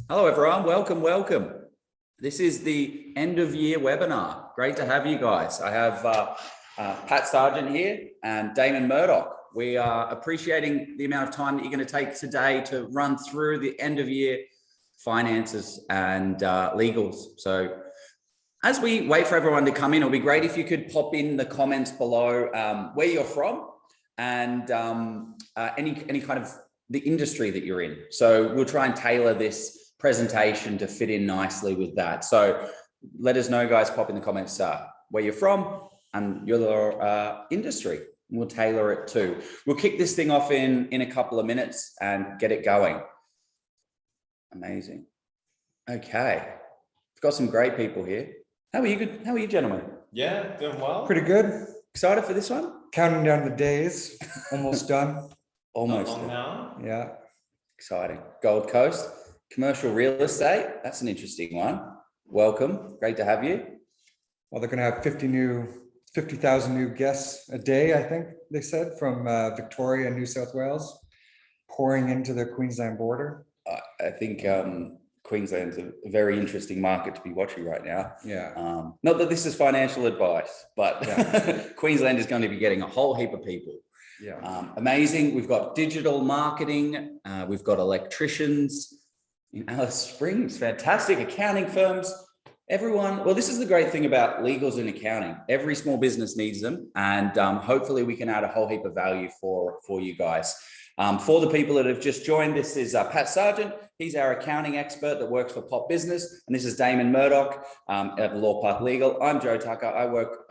Hello, everyone. Welcome. This is the end of year webinar. Great to have you guys. I have Pat Sargent here and Damon Murdoch. We are appreciating the amount of time that you're going to take today to run through the end of year finances and legals. So as we wait for everyone to come in, it'll be great if you could pop in the comments below where you're from and any kind of the industry that you're in. So we'll try and tailor this presentation to fit in nicely with that. So let us know, guys, pop in the comments where you're from and your industry. We'll tailor it too. We'll kick this thing off in a couple of minutes and get it going. Amazing. Okay. We've got some great people here. How are you? Good. How are you, gentlemen? Yeah, doing well. Pretty good. Excited for this one? Counting down the days. Almost done. Almost now. Yeah. Exciting. Gold Coast, commercial real estate. That's an interesting one. Welcome. Great to have you. Well, they're going to have 50,000 new guests a day, I think they said, from Victoria and New South Wales, pouring into the Queensland border. I think Queensland's a very interesting market to be watching right now. Yeah. Not that this is financial advice, but yeah. Queensland is going to be getting a whole heap of people. Yeah. Amazing. We've got digital marketing. We've got electricians in Alice Springs. Fantastic. Accounting firms. Everyone. Well, this is the great thing about legals and accounting. Every small business needs them. And hopefully we can add a whole heap of value for you guys. For the people that have just joined, this is Pat Sargent. He's our accounting expert that works for Pop Business. And this is Damon Murdoch at LawPath Legal. I'm Joe Tucker. I work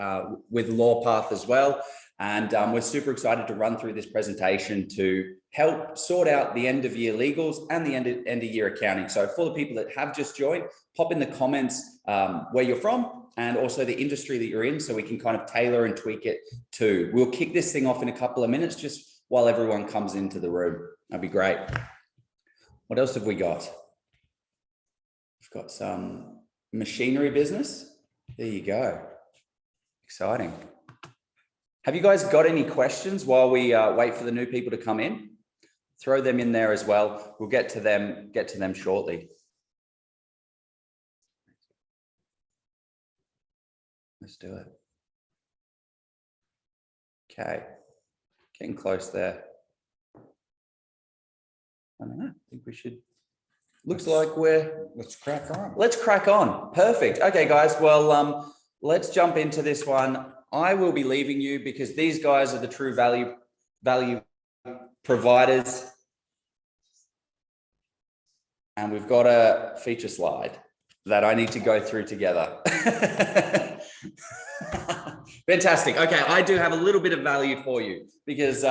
with LawPath as well. And we're super excited to run through this presentation to help sort out the end of year legals and the end of year accounting. So for the people that have just joined, pop in the comments where you're from and also the industry that you're in so we can kind of tailor and tweak it too. We'll kick this thing off in a couple of minutes just while everyone comes into the room. That'd be great. What else have we got? We've got some machinery business. There you go. Exciting. Have you guys got any questions while we wait for the new people to come in? Throw them in there as well. We'll get to them shortly. Let's do it. Okay. Getting close there. I don't know. I think we should. Looks like let's crack on. Let's crack on. Perfect. Okay, guys. Well, let's jump into this one. I will be leaving you because these guys are the true value providers. And we've got a feature slide that I need to go through together. Fantastic. Okay, I do have a little bit of value for you because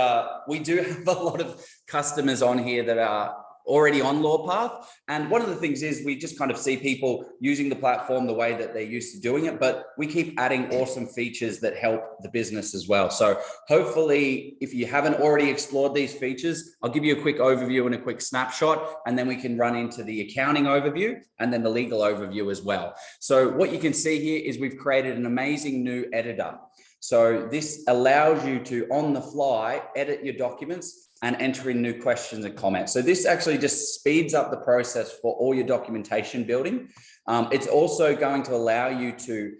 we do have a lot of customers on here that are already on LawPath. And one of the things is we just kind of see people using the platform the way that they're used to doing it, but we keep adding awesome features that help the business as well. So hopefully, if you haven't already explored these features, I'll give you a quick overview and a quick snapshot, and then we can run into the accounting overview and then the legal overview as well. So what you can see here is we've created an amazing new editor. So this allows you to, on the fly, edit your documents and enter in new questions and comments. So this actually just speeds up the process for all your documentation building. It's also going to allow you to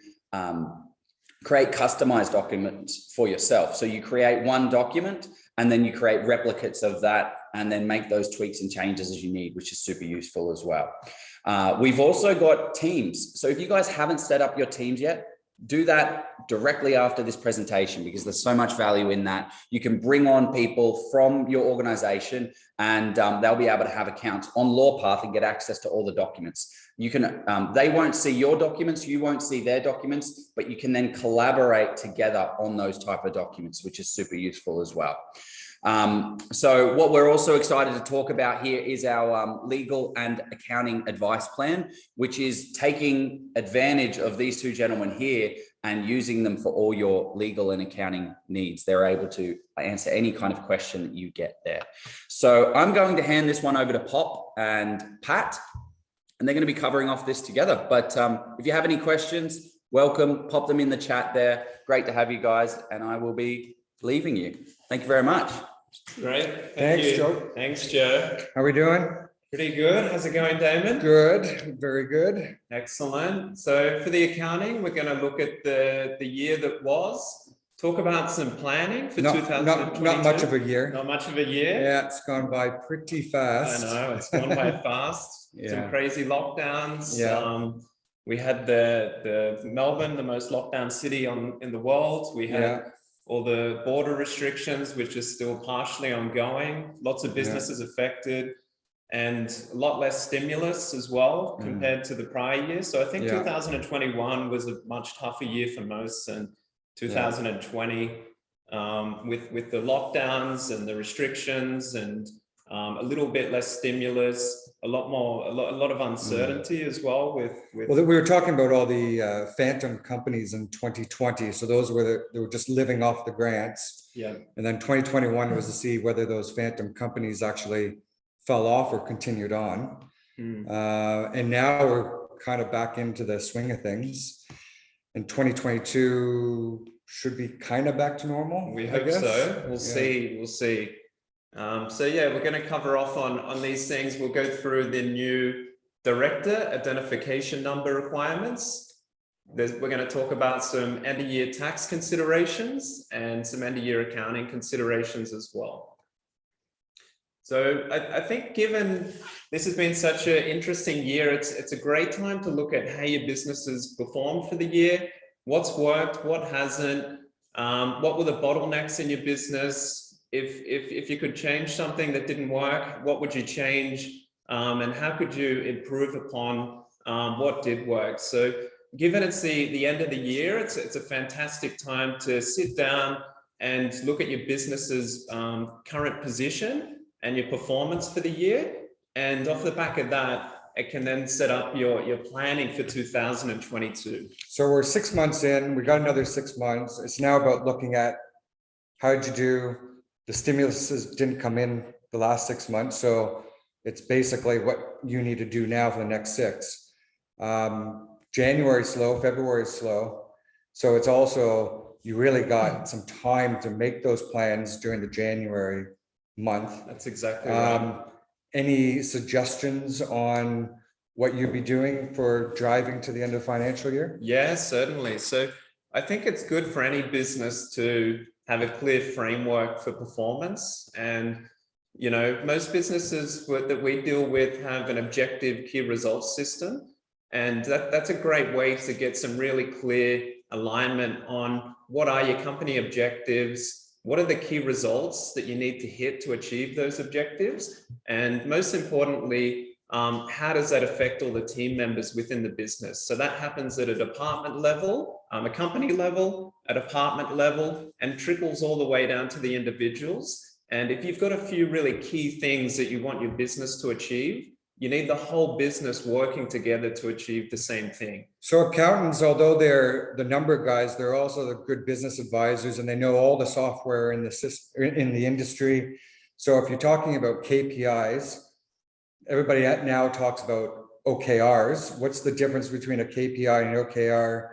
create customized documents for yourself. So you create one document and then you create replicates of that and then make those tweaks and changes as you need, which is super useful as well. We've also got teams. So if you guys haven't set up your teams yet, do that directly after this presentation because there's so much value in that. You can bring on people from your organization and they'll be able to have accounts on LawPath and get access to all the documents. You can, they won't see your documents, you won't see their documents, but you can then collaborate together on those type of documents, which is super useful as well. So what we're also excited to talk about here is our legal and accounting advice plan, which is taking advantage of these two gentlemen here and using them for all your legal and accounting needs. They're able to answer any kind of question that you get there. So I'm going to hand this one over to Pop and Pat, and they're going to be covering off this together. But if you have any questions, welcome, pop them in the chat there. Great to have you guys, and I will be leaving you. Thank you very much. Great. Thanks, Joe. Thanks, Joe. How are we doing? Pretty good. How's it going, Damon? Good, very good. Excellent. So for the accounting, we're going to look at the year that was, talk about some planning for 2022. Not much of a year. Not much of a year. Yeah, it's gone by pretty fast. I know, it's gone by fast. Yeah. Some crazy lockdowns. Yeah. We had the Melbourne, the most lockdown city in the world. We had all the border restrictions, which are still partially ongoing. Lots of businesses affected, and a lot less stimulus as well compared to the prior year. So I think 2021 was a much tougher year for most, and 2020 with the lockdowns and the restrictions and a little bit less stimulus, a lot of uncertainty as well with Well, we were talking about all the phantom companies in 2020. So those they were just living off the grants. Yeah. And then 2021 was to see whether those phantom companies actually fell off or continued on. And now we're kind of back into the swing of things. And 2022 should be kind of back to normal. We hope so. We'll see. We'll see. So yeah, we're going to cover off on these things. We'll go through the new director identification number requirements. We're going to talk about some end of year tax considerations and some end of year accounting considerations as well. So I think given this has been such an interesting year, it's a great time to look at how your business has performed for the year, what's worked, what hasn't, what were the bottlenecks in your business. If you could change something that didn't work, what would you change? And how could you improve upon what did work? So given it's the end of the year, it's a fantastic time to sit down and look at your business's current position and your performance for the year. And off the back of that, it can then set up your planning for 2022. So we're 6 months in, we got another 6 months. It's now about looking at how did you do. The stimuluses didn't come in the last 6 months. So it's basically what you need to do now for the next 6. January is slow, February is slow. So it's also, you really got some time to make those plans during the January month. That's exactly right. Any suggestions on what you'd be doing for driving to the end of the financial year? Yeah, certainly. So I think it's good for any business to have a clear framework for performance. And, you know, most businesses that we deal with have an objective key results system. And that's a great way to get some really clear alignment on what are your company objectives, what are the key results that you need to hit to achieve those objectives? And most importantly, how does that affect all the team members within the business? So that happens at a department level, a company level, a department level, and trickles all the way down to the individuals. And if you've got a few really key things that you want your business to achieve, you need the whole business working together to achieve the same thing. So accountants, although they're the number guys, they're also the good business advisors, and they know all the software in the system, in the industry. So if you're talking about KPIs, everybody now talks about OKRs. What's the difference between a KPI and an OKR?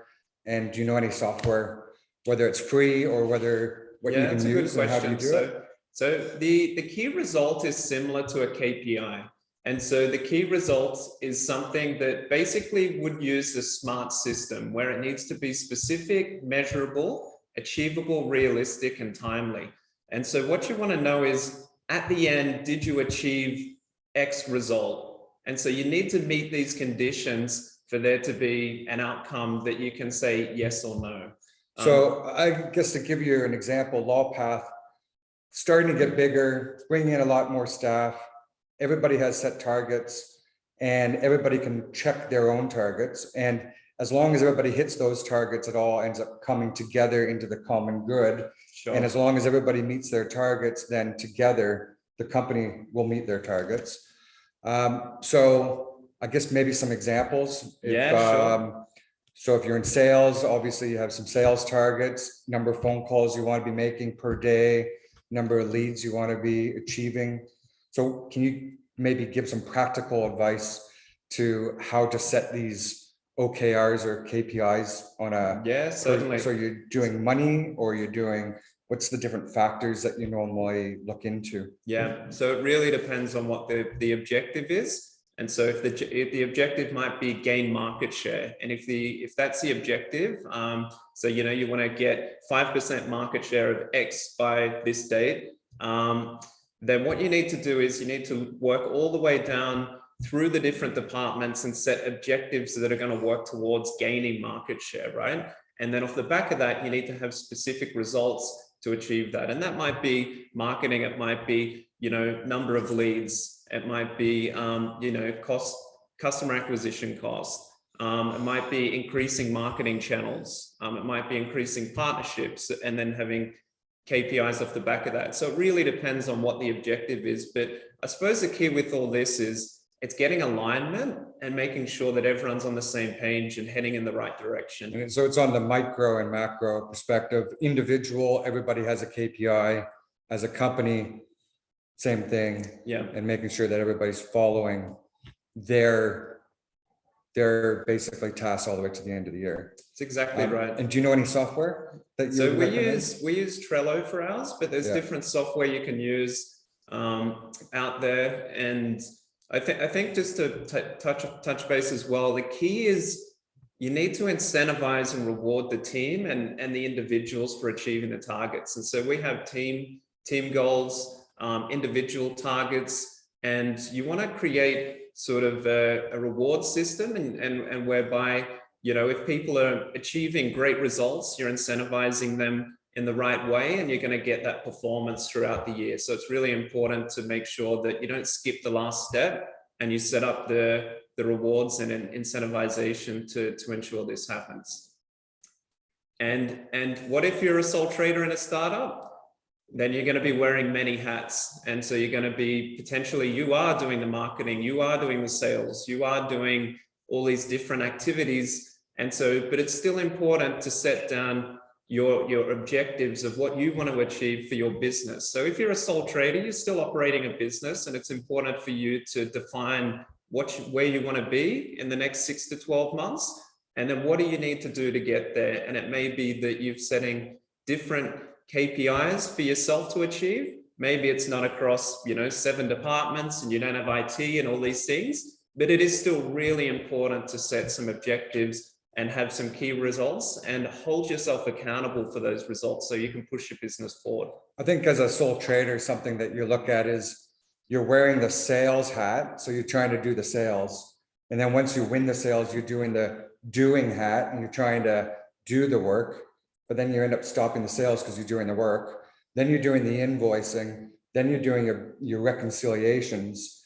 And do you know any software, whether it's free or whether what you can use and how do you do it? So the key result is similar to a KPI. And so the key result is something that basically would use the SMART system, where it needs to be specific, measurable, achievable, realistic, and timely. And so what you want to know is, at the end, did you achieve X result? And so you need to meet these conditions for there to be an outcome that you can say yes or no. So I guess to give you an example, LawPath, starting to get bigger, bringing in a lot more staff. Everybody has set targets and everybody can check their own targets. And as long as everybody hits those targets, it all ends up coming together into the common good. Sure. And as long as everybody meets their targets, then together the company will meet their targets. So I guess maybe some examples. Sure. So if you're in sales, obviously you have some sales targets, number of phone calls you want to be making per day, number of leads you want to be achieving. So can you maybe give some practical advice to how to set these OKRs or KPIs on a, certainly. So you're doing money or you're doing what's the different factors that you normally look into? Yeah, so it really depends on what the objective is. And so if the objective might be gain market share, and if that's the objective, so you want to get 5% market share of X by this date, then what you need to do is you need to work all the way down through the different departments and set objectives that are going to work towards gaining market share, right? And then off the back of that, you need to have specific results to achieve that. And that might be marketing, it might be, number of leads, it might be, customer acquisition cost. It might be increasing marketing channels. It might be increasing partnerships and then having KPIs off the back of that. So it really depends on what the objective is. But I suppose the key with all this is it's getting alignment and making sure that everyone's on the same page and heading in the right direction. And so it's on the micro and macro perspective. Individual, everybody has a KPI. As a company, same thing. Yeah. And making sure that everybody's following their basically tasks all the way to the end of the year. That's exactly right. And do you know any software that you So we recommend? use Trello for ours, but there's different software you can use out there. And I think just to touch base as well, the key is you need to incentivize and reward the team and the individuals for achieving the targets. And so we have team goals, individual targets, and you want to create sort of a reward system and whereby, if people are achieving great results, you're incentivizing them in the right way, and you're going to get that performance throughout the year. So it's really important to make sure that you don't skip the last step and you set up the rewards and incentivization to ensure this happens. And what if you're a sole trader in a startup? Then you're going to be wearing many hats. And so you're going to be potentially, you are doing the marketing, you are doing the sales, you are doing all these different activities. And so, but it's still important to set down your objectives of what you want to achieve for your business. So if you're a sole trader, you're still operating a business, and it's important for you to define where you want to be in the next 6 to 12 months. And then what do you need to do to get there? And it may be that you're setting different KPIs for yourself to achieve. Maybe it's not across, 7 departments and you don't have IT and all these things, but it is still really important to set some objectives and have some key results and hold yourself accountable for those results so you can push your business forward. I think as a sole trader, something that you look at is you're wearing the sales hat. So you're trying to do the sales. And then once you win the sales, you're doing the doing hat and you're trying to do the work, but then you end up stopping the sales because you're doing the work. Then you're doing the invoicing. Then you're doing your reconciliations,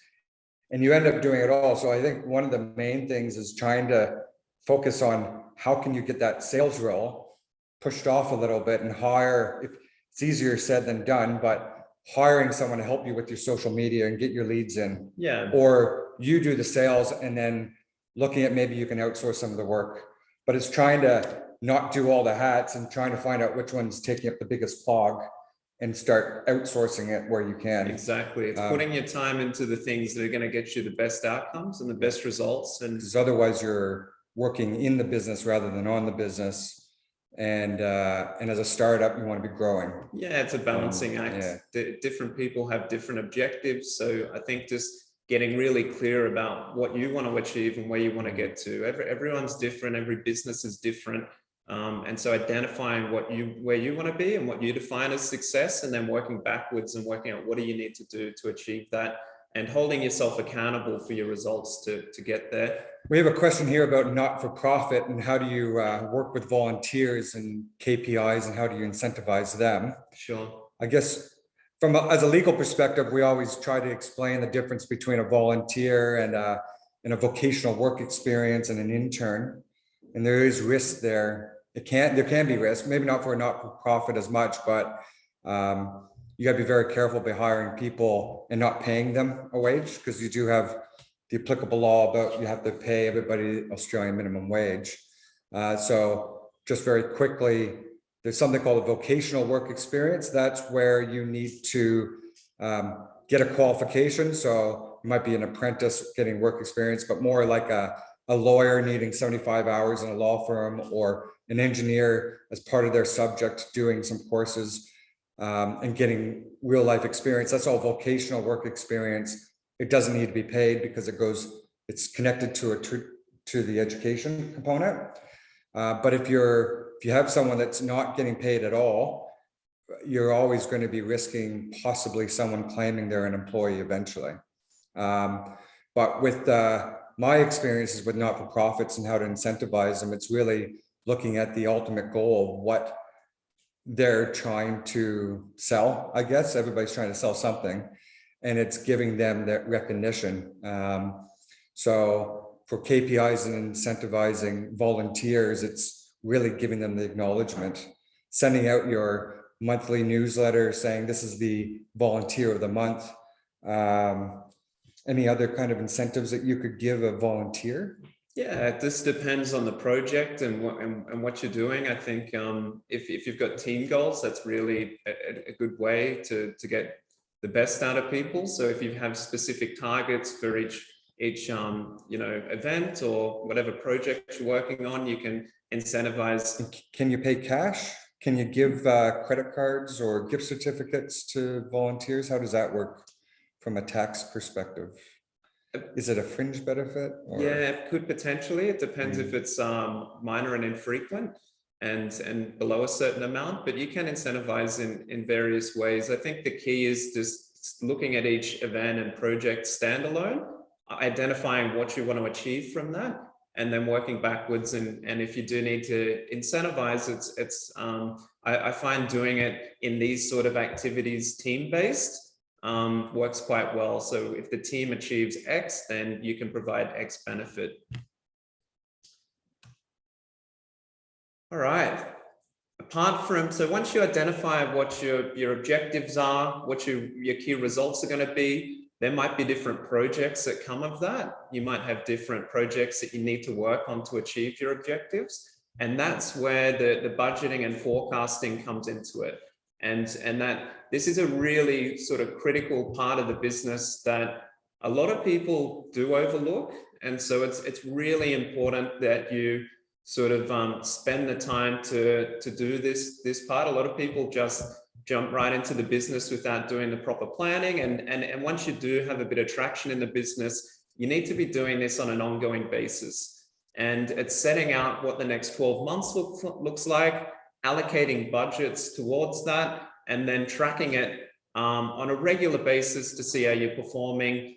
and you end up doing it all. So I think one of the main things is trying to focus on how can you get that sales role pushed off a little bit and hire, if it's easier said than done, but hiring someone to help you with your social media and get your leads in. Yeah. Or you do the sales and then looking at maybe you can outsource some of the work, but it's trying to not do all the hats and trying to find out which one's taking up the biggest clog and start outsourcing it where you can. Exactly. It's putting your time into the things that are going to get you the best outcomes and the best results. And because otherwise you're working in the business rather than on the business. And as a startup, you want to be growing. Yeah, it's a balancing act. Yeah. Different people have different objectives. So I think just getting really clear about what you want to achieve and where you want to get to. Everyone's different. Every business is different. And so identifying where you want to be and what you define as success, and then working backwards and working out what do you need to do to achieve that, and holding yourself accountable for your results to get there. We have a question here about not-for-profit and how do you work with volunteers and KPIs and how do you incentivize them? Sure. I guess as a legal perspective, we always try to explain the difference between a volunteer and a vocational work experience and an intern. And there is risk there. There can be risk, maybe not for a not-for-profit as much, but you got to be very careful by hiring people and not paying them a wage, because you do have the applicable law about you have to pay everybody Australian minimum wage. So just very quickly, there's something called a vocational work experience. That's where you need to get a qualification. So you might be an apprentice getting work experience, but more like a lawyer needing 75 hours in a law firm, or an engineer as part of their subject doing some courses. and getting real life experience. That's all vocational work experience. It doesn't need to be paid because it's connected to the education component. But if you have someone that's not getting paid at all, you're always going to be risking possibly someone claiming they're an employee eventually. But with my experiences with not-for-profits and how to incentivize them, it's really looking at the ultimate goal of what they're trying to sell. I guess everybody's trying to sell something, and it's giving them that recognition. So for KPIs and incentivizing volunteers, it's really giving them the acknowledgement, sending out your monthly newsletter saying this is the volunteer of the month. Any other kind of incentives that you could give a volunteer? Yeah, this depends on the project and what you're doing. I think if you've got team goals, that's really a good way to get the best out of people. So if you have specific targets for each event or whatever project you're working on, you can incentivize. Can you pay cash? Can you give credit cards or gift certificates to volunteers? How does that work from a tax perspective? Is it a fringe benefit? Or? Yeah, it could potentially. It depends if it's minor and infrequent and below a certain amount, but you can incentivize in various ways. I think the key is just looking at each event and project standalone, identifying what you want to achieve from that, and then working backwards. And if you do need to incentivize, I find doing it in these sort of activities team-based works quite well. So if the team achieves X, then you can provide X benefit. All right. So once you identify what your objectives are, what your key results are going to be, there might be different projects that come of that. You might have different projects that you need to work on to achieve your objectives. And that's where the budgeting and forecasting comes into it. And that this is a really sort of critical part of the business that a lot of people do overlook. And so it's really important that you sort of spend the time to do this part. A lot of people just jump right into the business without doing the proper planning. And once you do have a bit of traction in the business, you need to be doing this on an ongoing basis. And it's setting out what the next 12 months looks like, allocating budgets towards that, and then tracking it on a regular basis to see how you're performing.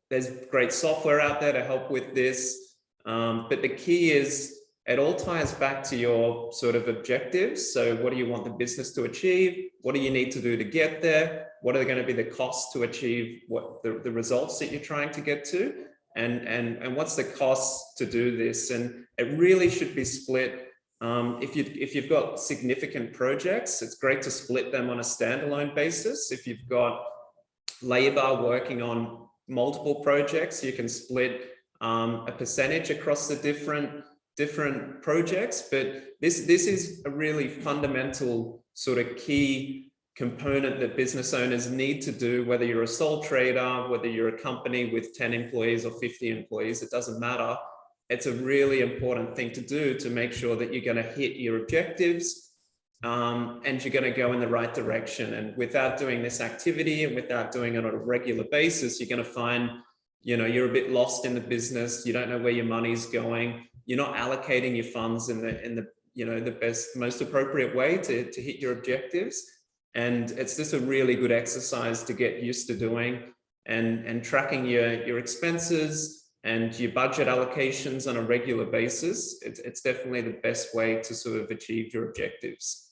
There's great software out there to help with this. But the key is it all ties back to your sort of objectives. So what do you want the business to achieve? What do you need to do to get there? What are going to be the costs to achieve what the results that you're trying to get to? And what's the cost to do this? And it really should be split. If you've got significant projects, it's great to split them on a standalone basis. If you've got labor working on multiple projects, you can split a percentage across the different projects. But this is a really fundamental sort of key component that business owners need to do, whether you're a sole trader, whether you're a company with 10 employees or 50 employees, it doesn't matter. It's a really important thing to do to make sure that you're going to hit your objectives and you're going to go in the right direction. And without doing this activity and without doing it on a regular basis, you're going to find, you're a bit lost in the business. You don't know where your money's going. You're not allocating your funds in the best, most appropriate way to hit your objectives. And it's just a really good exercise to get used to doing and tracking your expenses and your budget allocations on a regular basis. It's definitely the best way to sort of achieve your objectives.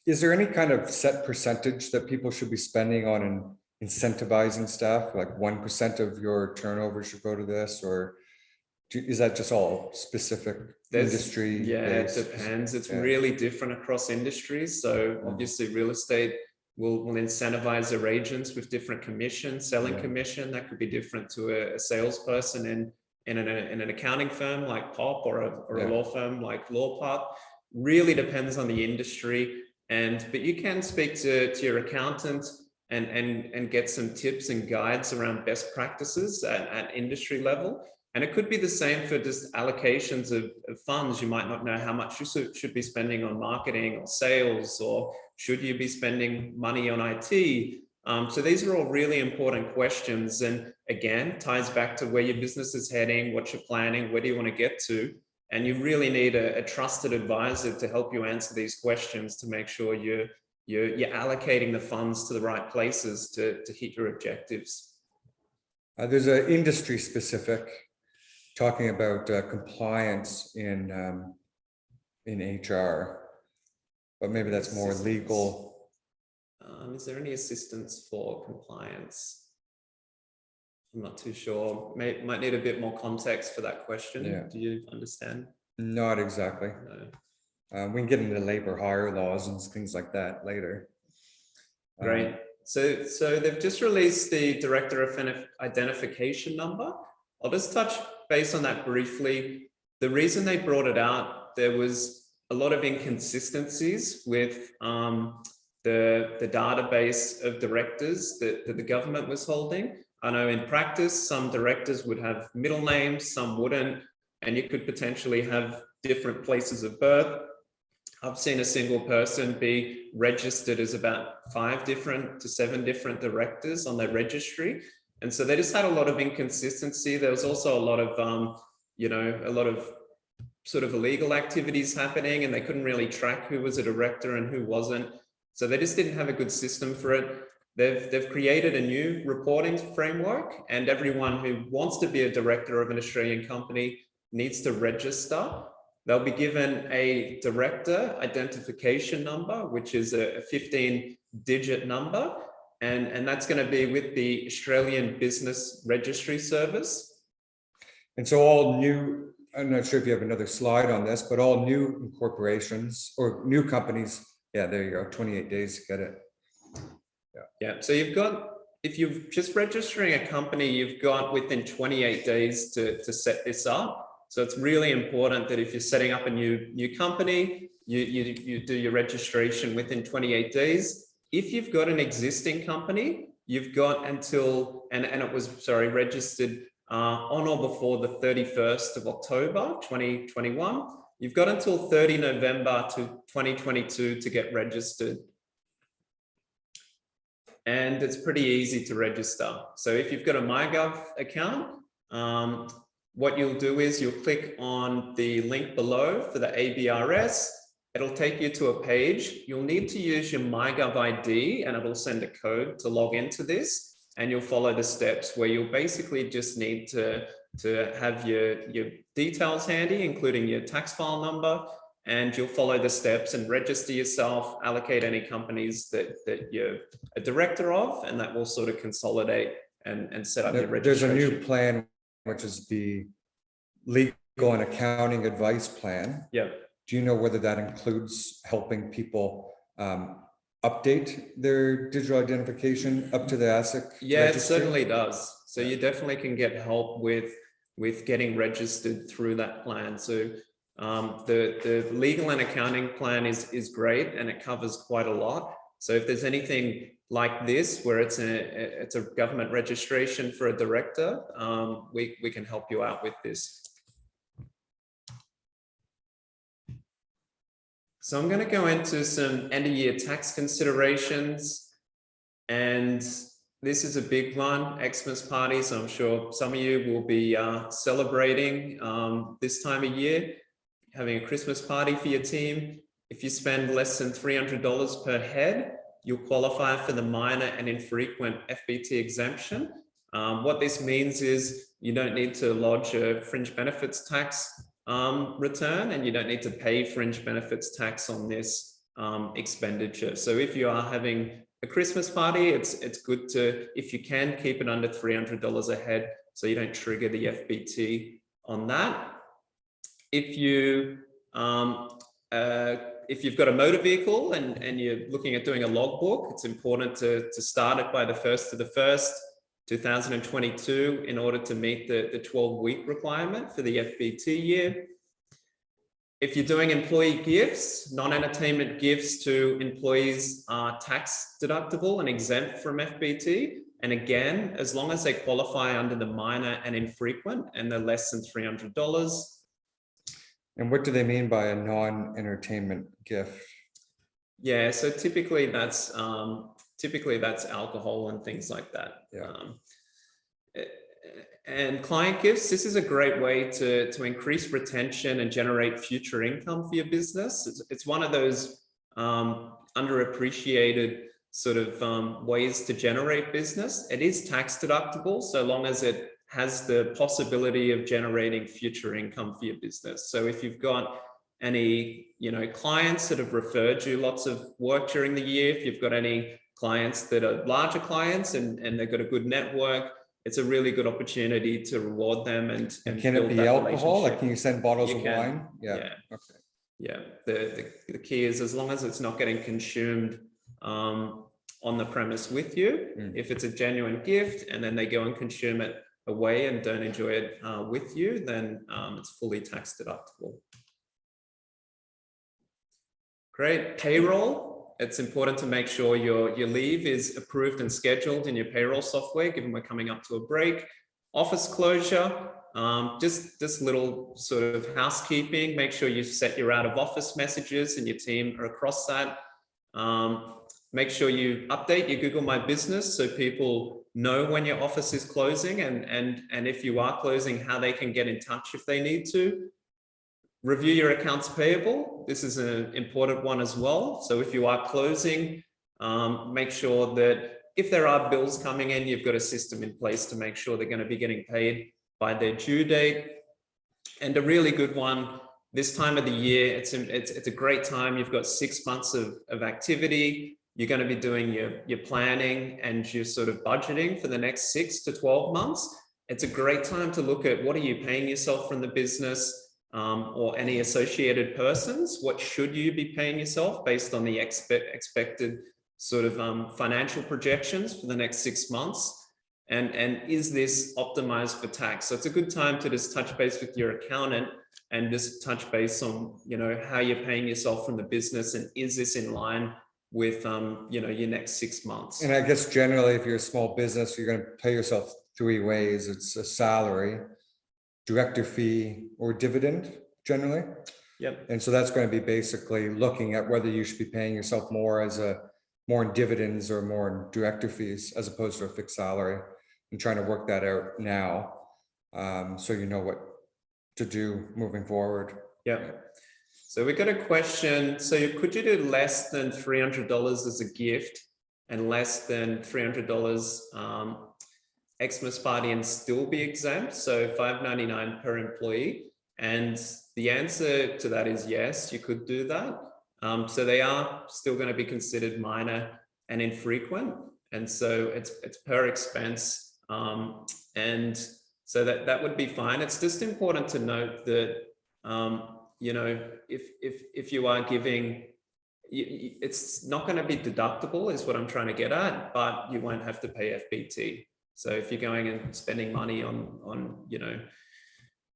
Is there any kind of set percentage that people should be spending on incentivizing staff? Like 1% of your turnover should go to this, or is that just all specific industry? Yeah, it depends. It's really different across industries. So obviously real estate will incentivize their agents with different commissions, selling commission. That could be different to a salesperson in an accounting firm like POP or a law firm like LawPart. Really depends on the industry. But you can speak to your accountant and get some tips and guides around best practices at industry level. And it could be the same for just allocations of funds. You might not know how much you should be spending on marketing or sales, or should you be spending money on IT? So these are all really important questions. And again, ties back to where your business is heading, what you're planning, where do you want to get to? And you really need a trusted advisor to help you answer these questions to make sure you're allocating the funds to the right places to hit your objectives. There's an industry specific talking about compliance in HR, but maybe that's more legal. Is there any assistance for compliance? I'm not too sure. Might need a bit more context for that question. Yeah. Do you understand? Not exactly. No. We can get into labor hire laws and things like that later. Great. So they've just released the Director of Identification number. I'll just touch base on that briefly. The reason they brought it out, there was a lot of inconsistencies with the database of directors that the government was holding. I know in practice, some directors would have middle names, some wouldn't, and you could potentially have different places of birth. I've seen a single person be registered as about 5 different to 7 different directors on their registry. And so they just had a lot of inconsistency. There was also a lot of, a lot of sort of illegal activities happening, and they couldn't really track who was a director and who wasn't. So they just didn't have a good system for it. They've created a new reporting framework, and everyone who wants to be a director of an Australian company needs to register. They'll be given a director identification number, which is a 15-digit number, and that's going to be with the Australian Business Registry Service. And so all new, I'm not sure if you have another slide on this, but all new corporations or new companies, yeah, there you go, 28 days to get it. Yeah, so you've got, if you're just registering a company, you've got within 28 days to set this up. So it's really important that if you're setting up a new company, you do your registration within 28 days. If you've got an existing company, you've got until, and it was, registered on or before the 31st of October, 2021, you've got until 30 November to 2022 to get registered. And it's pretty easy to register. So if you've got a MyGov account, what you'll do is you'll click on the link below for the ABRS. It'll take you to a page. You'll need to use your MyGov ID, and it'll send a code to log into this. And you'll follow the steps where you'll basically just need to have your details handy, including your tax file number, and you'll follow the steps and register yourself, allocate any companies that you're a director of, and that will sort of consolidate and set up your registration. There's a new plan, which is the legal and accounting advice plan. Yeah. Do you know whether that includes helping people update their digital identification up to the ASIC? Yeah, registry? it certainly does. So you definitely can get help with getting registered through that plan. So the legal and accounting plan is great, and it covers quite a lot. So if there's anything like this, where it's a government registration for a director, we can help you out with this. So I'm going to go into some end of year tax considerations, and this is a big one, Xmas parties. I'm sure some of you will be celebrating this time of year, having a Christmas party for your team. If you spend less than $300 per head, you'll qualify for the minor and infrequent FBT exemption. What this means is you don't need to lodge a fringe benefits tax return, and you don't need to pay fringe benefits tax on this expenditure. So if you are having a Christmas party, it's good to, if you can, keep it under $300 a head so you don't trigger the FBT on that. If you've got a motor vehicle and you're looking at doing a logbook, it's important to start it by the 1st of the 1st, 2022 in order to meet the 12-week requirement for the FBT year. If you're doing employee gifts, non-entertainment gifts to employees are tax deductible and exempt from FBT. And again, as long as they qualify under the minor and infrequent and they're less than $300. And what do they mean by a non-entertainment gift? Yeah, so typically that's alcohol and things like that. Yeah. And client gifts, this is a great way to increase retention and generate future income for your business. It's one of those underappreciated sort of ways to generate business. It is tax deductible so long as it has the possibility of generating future income for your business. So if you've got any, clients that have referred you lots of work during the year, if you've got any clients that are larger clients and they've got a good network, it's a really good opportunity to reward them and can it be alcohol? Like, can you send bottles of wine? Yeah. Okay. Yeah. The key is as long as it's not getting consumed on the premise with you. If it's a genuine gift and then they go and consume it away and don't enjoy it with you, then it's fully tax deductible. Great. Payroll. It's important to make sure your leave is approved and scheduled in your payroll software, given we're coming up to a break. Office closure, just little sort of housekeeping. Make sure you set your out of office messages and your team are across that. Make sure you update your Google My Business so people know when your office is closing and if you are closing, how they can get in touch if they need to. Review your accounts payable. This is an important one as well. So if you are closing, make sure that if there are bills coming in, you've got a system in place to make sure they're going to be getting paid by their due date. And a really good one, this time of the year, it's a great time. You've got 6 months of activity. You're going to be doing your planning and your sort of budgeting for the next 6 to 12 months. It's a great time to look at what are you paying yourself from the business or any associated persons. What should you be paying yourself based on the expected sort of financial projections for the next 6 months? And is this optimized for tax? So it's a good time to just touch base with your accountant and just touch base on, how you're paying yourself from the business and is this in line with, your next 6 months? And I guess generally, if you're a small business, you're going to pay yourself 3 ways. It's a salary, director fee, or dividend generally. Yep. And so that's going to be basically looking at whether you should be paying yourself more in dividends or more in director fees as opposed to a fixed salary, and trying to work that out now. So you know what to do moving forward. Yeah. So we got a question. So could you do less than $300 as a gift and less than $300 Xmas party and still be exempt? So $5.99 per employee. And the answer to that is yes, you could do that. So they are still going to be considered minor and infrequent. And so it's per expense. And so that would be fine. It's just important to note that, if you are giving, it's not going to be deductible is what I'm trying to get at, but you won't have to pay FBT. So if you're going and spending money on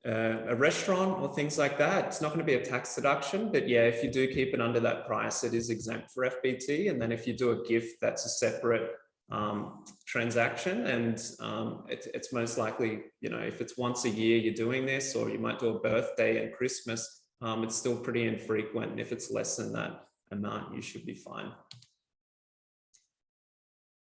a restaurant or things like that, it's not going to be a tax deduction. But yeah, if you do keep it under that price, it is exempt for FBT. And then if you do a gift, that's a separate transaction. And it's most likely, if it's once a year you're doing this, or you might do a birthday and Christmas, it's still pretty infrequent. And if it's less than that amount, you should be fine.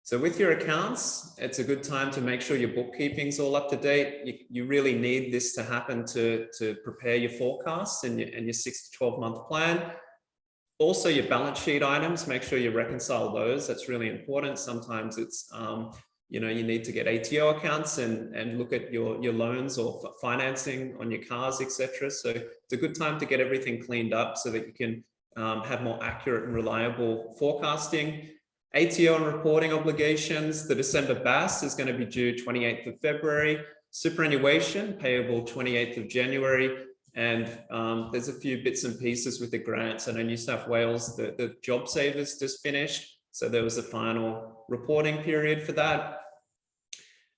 So with your accounts, it's a good time to make sure your bookkeeping's all up to date. You really need this to happen to prepare your forecasts and your 6 to 12 month plan. Also your balance sheet items, make sure you reconcile those. That's really important. Sometimes it's, you need to get ATO accounts and look at your loans or financing on your cars, etc. So it's a good time to get everything cleaned up so that you can have more accurate and reliable forecasting. ATO and reporting obligations, the December BAS is going to be due 28th of February. Superannuation payable 28th of January. And there's a few bits and pieces with the grants. I know New South Wales, the Job Savers just finished. So there was a final reporting period for that.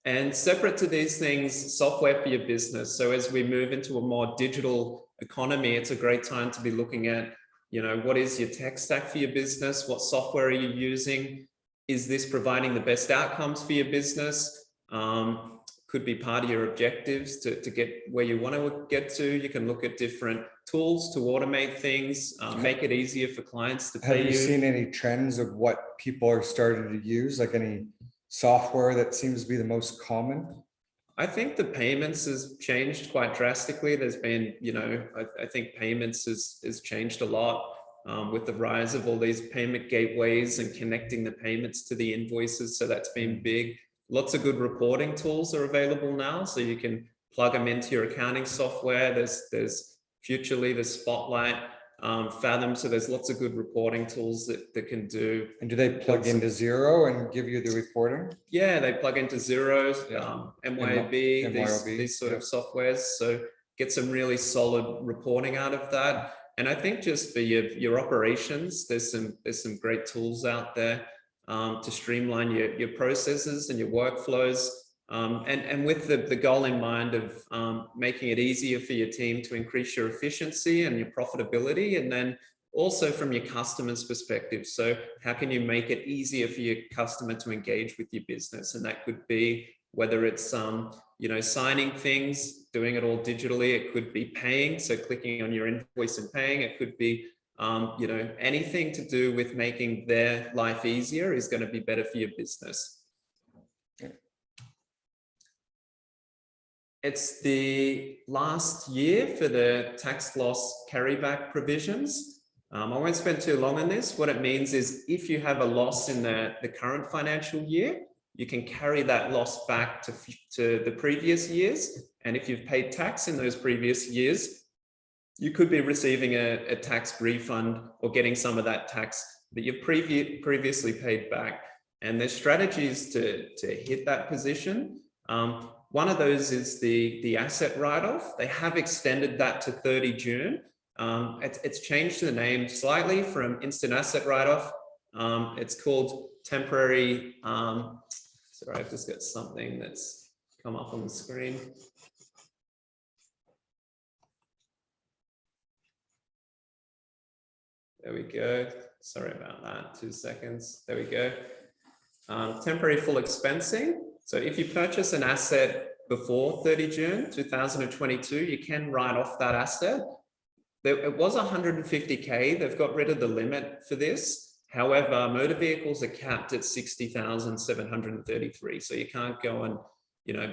And separate to these things, software for your business. So as we move into a more digital economy, it's a great time to be looking at, what is your tech stack for your business? What software are you using? is this providing the best outcomes for your business? Could be part of your objectives to get where you want to get to. You can look at different tools to automate things, make it easier for clients to pay you. Have you seen any trends of what people are starting to use, like any software that seems to be the most common? I think the payments has changed quite drastically. There's been, I think payments has changed a lot with the rise of all these payment gateways and connecting the payments to the invoices. So that's been big. Lots of good reporting tools are available now. So you can plug them into your accounting software. There's Futurely, there's Spotlight, Fathom. So there's lots of good reporting tools that can do. And do they plug into Xero and give you the reporting? Yeah, they plug into Xero, MYOB, MYOB, these sort of softwares. So get some really solid reporting out of that. And I think just for your operations, there's some great tools out there to streamline your processes and your workflows. And with the goal in mind of making it easier for your team to increase your efficiency and your profitability, and then also from your customer's perspective. So how can you make it easier for your customer to engage with your business? And that could be whether it's signing things, doing it all digitally. It could be paying, so clicking on your invoice and paying. It could be anything to do with making their life easier is going to be better for your business. It's the last year for the tax loss carryback provisions. I won't spend too long on this. What it means is if you have a loss in the current financial year, you can carry that loss back to the previous years. And if you've paid tax in those previous years, you could be receiving a tax refund or getting some of that tax that you've previously paid back. And there's strategies to hit that position. One of those is the asset write-off. They have extended that to 30 June. It's changed the name slightly from instant asset write-off. It's called temporary. Sorry, I've just got something that's come up on the screen. There we go. Sorry about that. 2 seconds. There we go. Temporary full expensing. So if you purchase an asset before 30 June 2022, you can write off that asset. It was 150K. They've got rid of the limit for this. However, motor vehicles are capped at 60,733. So you can't go and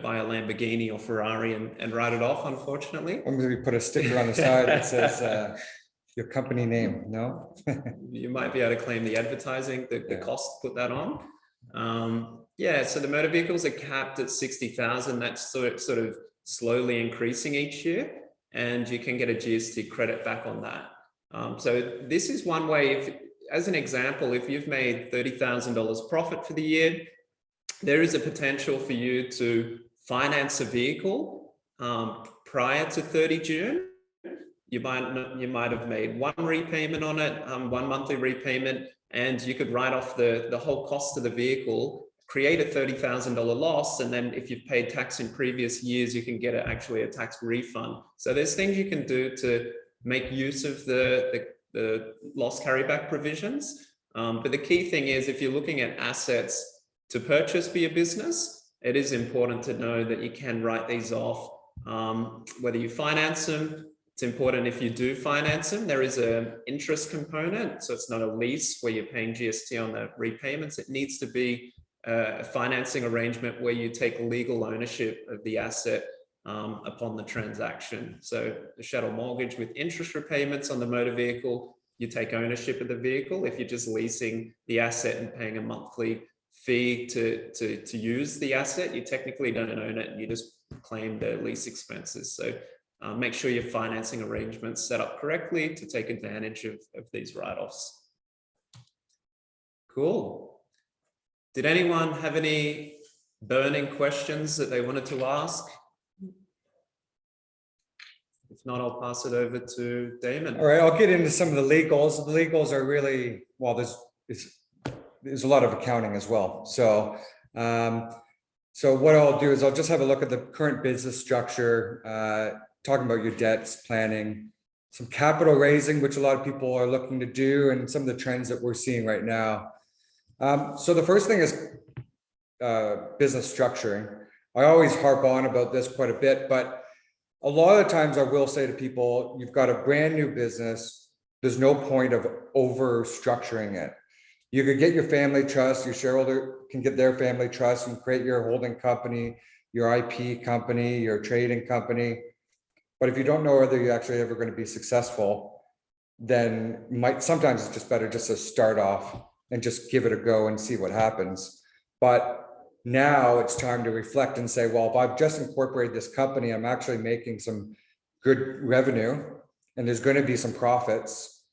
buy a Lamborghini or Ferrari and write it off, unfortunately. Or maybe put a sticker on the side that says your company name. No. You might be able to claim the advertising, the cost to put that on. So the motor vehicles are capped at 60,000. That's sort of slowly increasing each year, and you can get a GST credit back on that. So this is one way. As an example, if you've made $30,000 profit for the year, there is a potential for you to finance a vehicle prior to 30 June. You might have made one repayment on it, one monthly repayment, and you could write off the whole cost of the vehicle, create a $30,000 loss, and then if you've paid tax in previous years, you can get actually a tax refund. So there's things you can do to make use of the loss carryback provisions. But the key thing is, if you're looking at assets to purchase for your business, it is important to know that you can write these off. Whether you finance them, it's important if you do finance them, there is an interest component. So it's not a lease where you're paying GST on the repayments. It needs to be a financing arrangement where you take legal ownership of the asset upon the transaction. So the chattel mortgage with interest repayments on the motor vehicle, you take ownership of the vehicle. If you're just leasing the asset and paying a monthly fee to use the asset, you technically don't own it, and you just claim the lease expenses. So make sure your financing arrangements set up correctly to take advantage of these write-offs. Cool. Did anyone have any burning questions that they wanted to ask? If not, I'll pass it over to Damon. All right, I'll get into some of the legals. The legals are really, well, there's a lot of accounting as well. So, so what I'll do is I'll just have a look at the current business structure, talking about your debts, planning, some capital raising, which a lot of people are looking to do, and some of the trends that we're seeing right now. So the first thing is business structuring. I always harp on about this quite a bit, but a lot of times I will say to people, you've got a brand new business. There's no point of over structuring it. You could get your family trust, your shareholder can get their family trust and create your holding company, your IP company, your trading company. But if you don't know whether you're actually ever going to be successful, then sometimes it's just better just to start off and just give it a go and see what happens. But now it's time to reflect and say, well, if I've just incorporated this company, I'm actually making some good revenue and there's going to be some profits.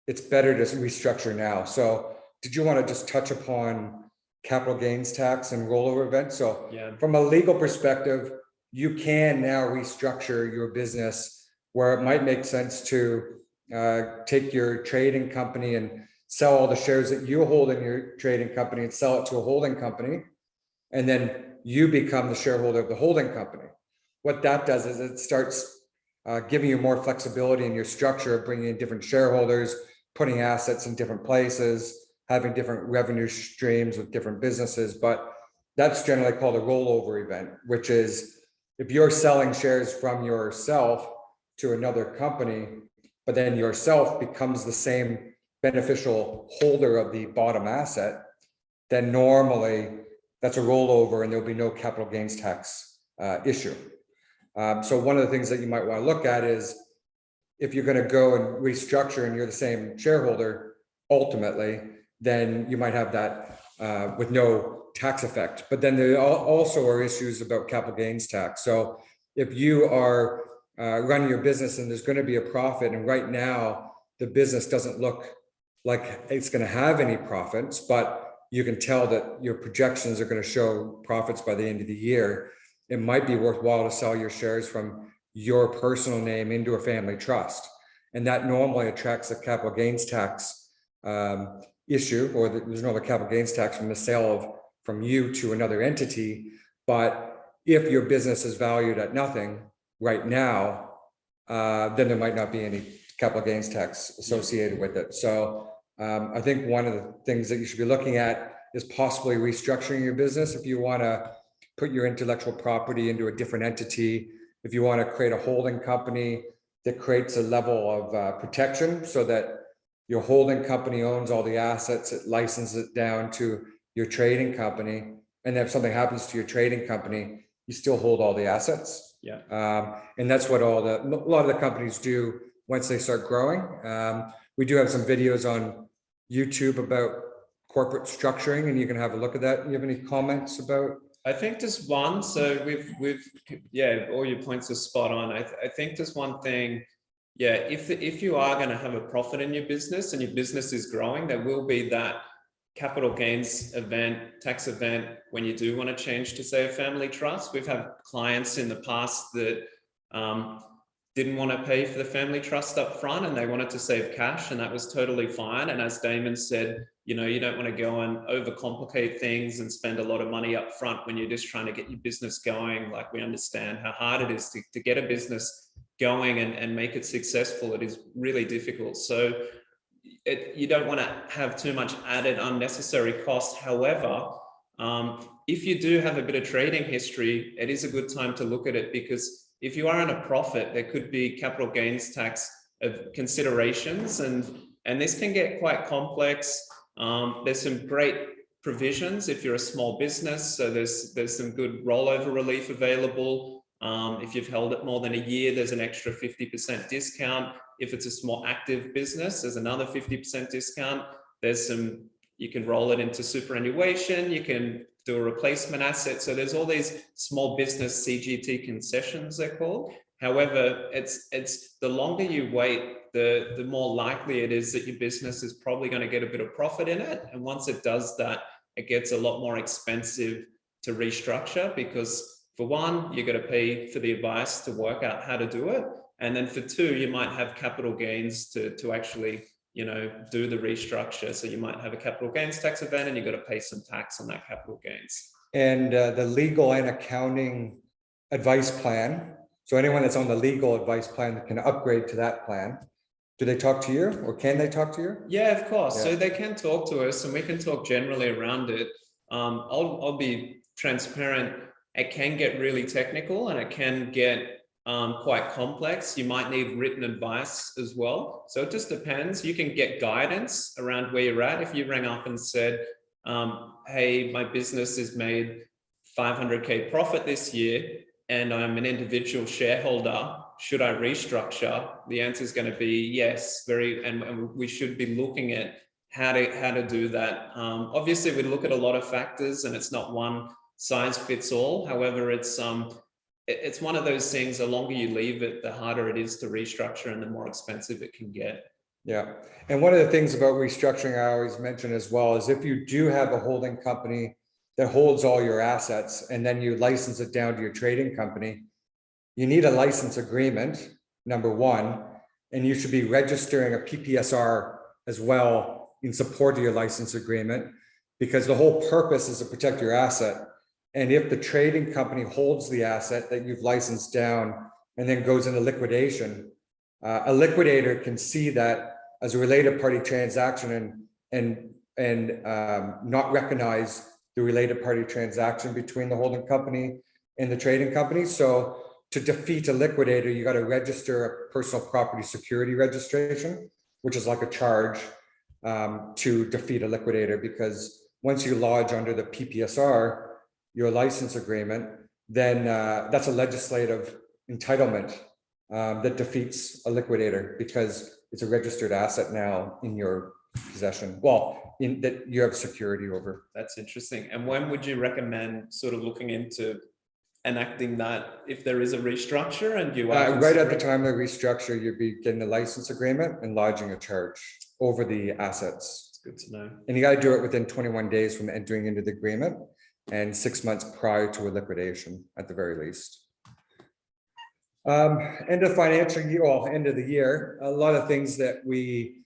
It's better to restructure now. So did you want to just touch upon capital gains tax and rollover events? So from a legal perspective, you can now restructure your business where it might make sense to take your trading company and sell all the shares that you hold in your trading company and sell it to a holding company. And then you become the shareholder of the holding company. What that does is it starts giving you more flexibility in your structure, bringing in different shareholders, putting assets in different places, having different revenue streams with different businesses. But that's generally called a rollover event, which is if you're selling shares from yourself to another company, but then yourself becomes the same beneficial holder of the bottom asset, then normally that's a rollover and there'll be no capital gains tax issue. So one of the things that you might want to look at is if you're going to go and restructure and you're the same shareholder, ultimately, then you might have that with no tax effect. But then there also are issues about capital gains tax. So if you are running your business and there's going to be a profit, and right now the business doesn't look like it's going to have any profits, but you can tell that your projections are going to show profits by the end of the year, it might be worthwhile to sell your shares from your personal name into a family trust. And that normally attracts a capital gains tax issue, or there's no capital gains tax from the sale from you to another entity. But if your business is valued at nothing right now, then there might not be any capital gains tax associated with it. So I think one of the things that you should be looking at is possibly restructuring your business. If you want to put your intellectual property into a different entity, if you want to create a holding company that creates a level of protection so that your holding company owns all the assets, it licenses it down to your trading company. And then if something happens to your trading company, you still hold all the assets. And that's what a lot of the companies do once they start growing. We do have some videos on YouTube about corporate structuring, and you can have a look at that. You have any comments about? I think just one. So all your points are spot on. I think just one thing. If you are going to have a profit in your business and your business is growing, there will be that capital gains event, tax event, when you do want to change to, say, a family trust. We've had clients in the past that didn't want to pay for the family trust up front and they wanted to save cash, and that was totally fine. And as Damon said, you don't want to go and overcomplicate things and spend a lot of money up front when you're just trying to get your business going. Like, we understand how hard it is to get a business going and make it successful. It is really difficult. So you don't want to have too much added unnecessary cost. However, if you do have a bit of trading history, it is a good time to look at it, because if you are in a profit, there could be capital gains tax considerations, and this can get quite complex. There's some great provisions if you're a small business. So there's some good rollover relief available. If you've held it more than a year, there's an extra 50% discount. If it's a small active business, there's another 50% discount. You can roll it into superannuation. You can do a replacement asset. So there's all these small business CGT concessions, they're called. However, it's the longer you wait, the more likely it is that your business is probably going to get a bit of profit in it. And once it does that, it gets a lot more expensive to restructure, because for one, you're going to pay for the advice to work out how to do it. And then for two, you might have capital gains to actually do the restructure. So you might have a capital gains tax event and you've got to pay some tax on that capital gains. And the legal and accounting advice plan. So anyone that's on the legal advice plan can upgrade to that plan. Do they talk to you, or can they talk to you? Yeah, of course. Yeah. So they can talk to us and we can talk generally around it. I'll be transparent. It can get really technical and it can get quite complex. You might need written advice as well. So it just depends. You can get guidance around where you're at. If you rang up and said, hey, my business has made 500K profit this year and I'm an individual shareholder, should I restructure? The answer is going to be yes, and we should be looking at how to do that. Obviously, we look at a lot of factors and it's not one size fits all. However, it's one of those things, the longer you leave it, the harder it is to restructure and the more expensive it can get. Yeah. And one of the things about restructuring I always mention as well is if you do have a holding company that holds all your assets and then you license it down to your trading company, you need a license agreement, number one, and you should be registering a PPSR as well in support of your license agreement, because the whole purpose is to protect your asset. And if the trading company holds the asset that you've licensed down and then goes into liquidation, a liquidator can see that as a related party transaction and not recognize the related party transaction between the holding company and the trading company. So to defeat a liquidator, you got to register a personal property security registration, which is like a charge to defeat a liquidator, because once you lodge under the PPSR, your license agreement, then that's a legislative entitlement that defeats a liquidator, because it's a registered asset now in your possession. Well, in that you have security over. That's interesting. And when would you recommend sort of looking into enacting that if there is a restructure and you are right at the time of the restructure, you'd be getting a license agreement and lodging a charge over the assets. It's good to know. And you got to do it within 21 days from entering into the agreement and 6 months prior to a liquidation at the very least. End of financial year, well, end of the year, a lot of things that we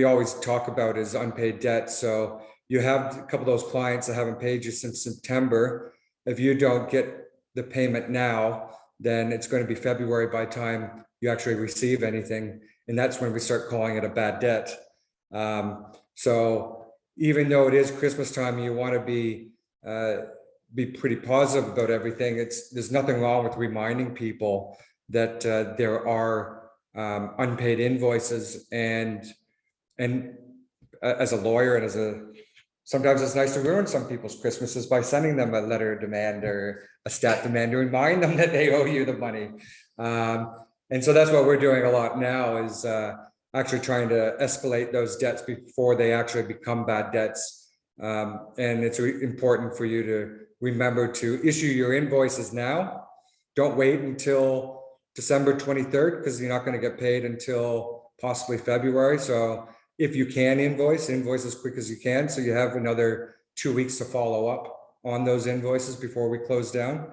always talk about is unpaid debt. So you have a couple of those clients that haven't paid you since September. If you don't get the payment now, then it's going to be February by the time you actually receive anything. And that's when we start calling it a bad debt. So even though it is Christmas time, you want to be pretty positive about everything. There's nothing wrong with reminding people that there are unpaid invoices, and as a lawyer and sometimes it's nice to ruin some people's Christmases by sending them a letter of demand or a stat demand to remind them that they owe you the money. And so that's what we're doing a lot now, is actually trying to escalate those debts before they actually become bad debts. And it's important for you to remember to issue your invoices now. Don't wait until December 23rd, because you're not going to get paid until possibly February. So if you can invoice as quick as you can, so you have another 2 weeks to follow up on those invoices before we close down.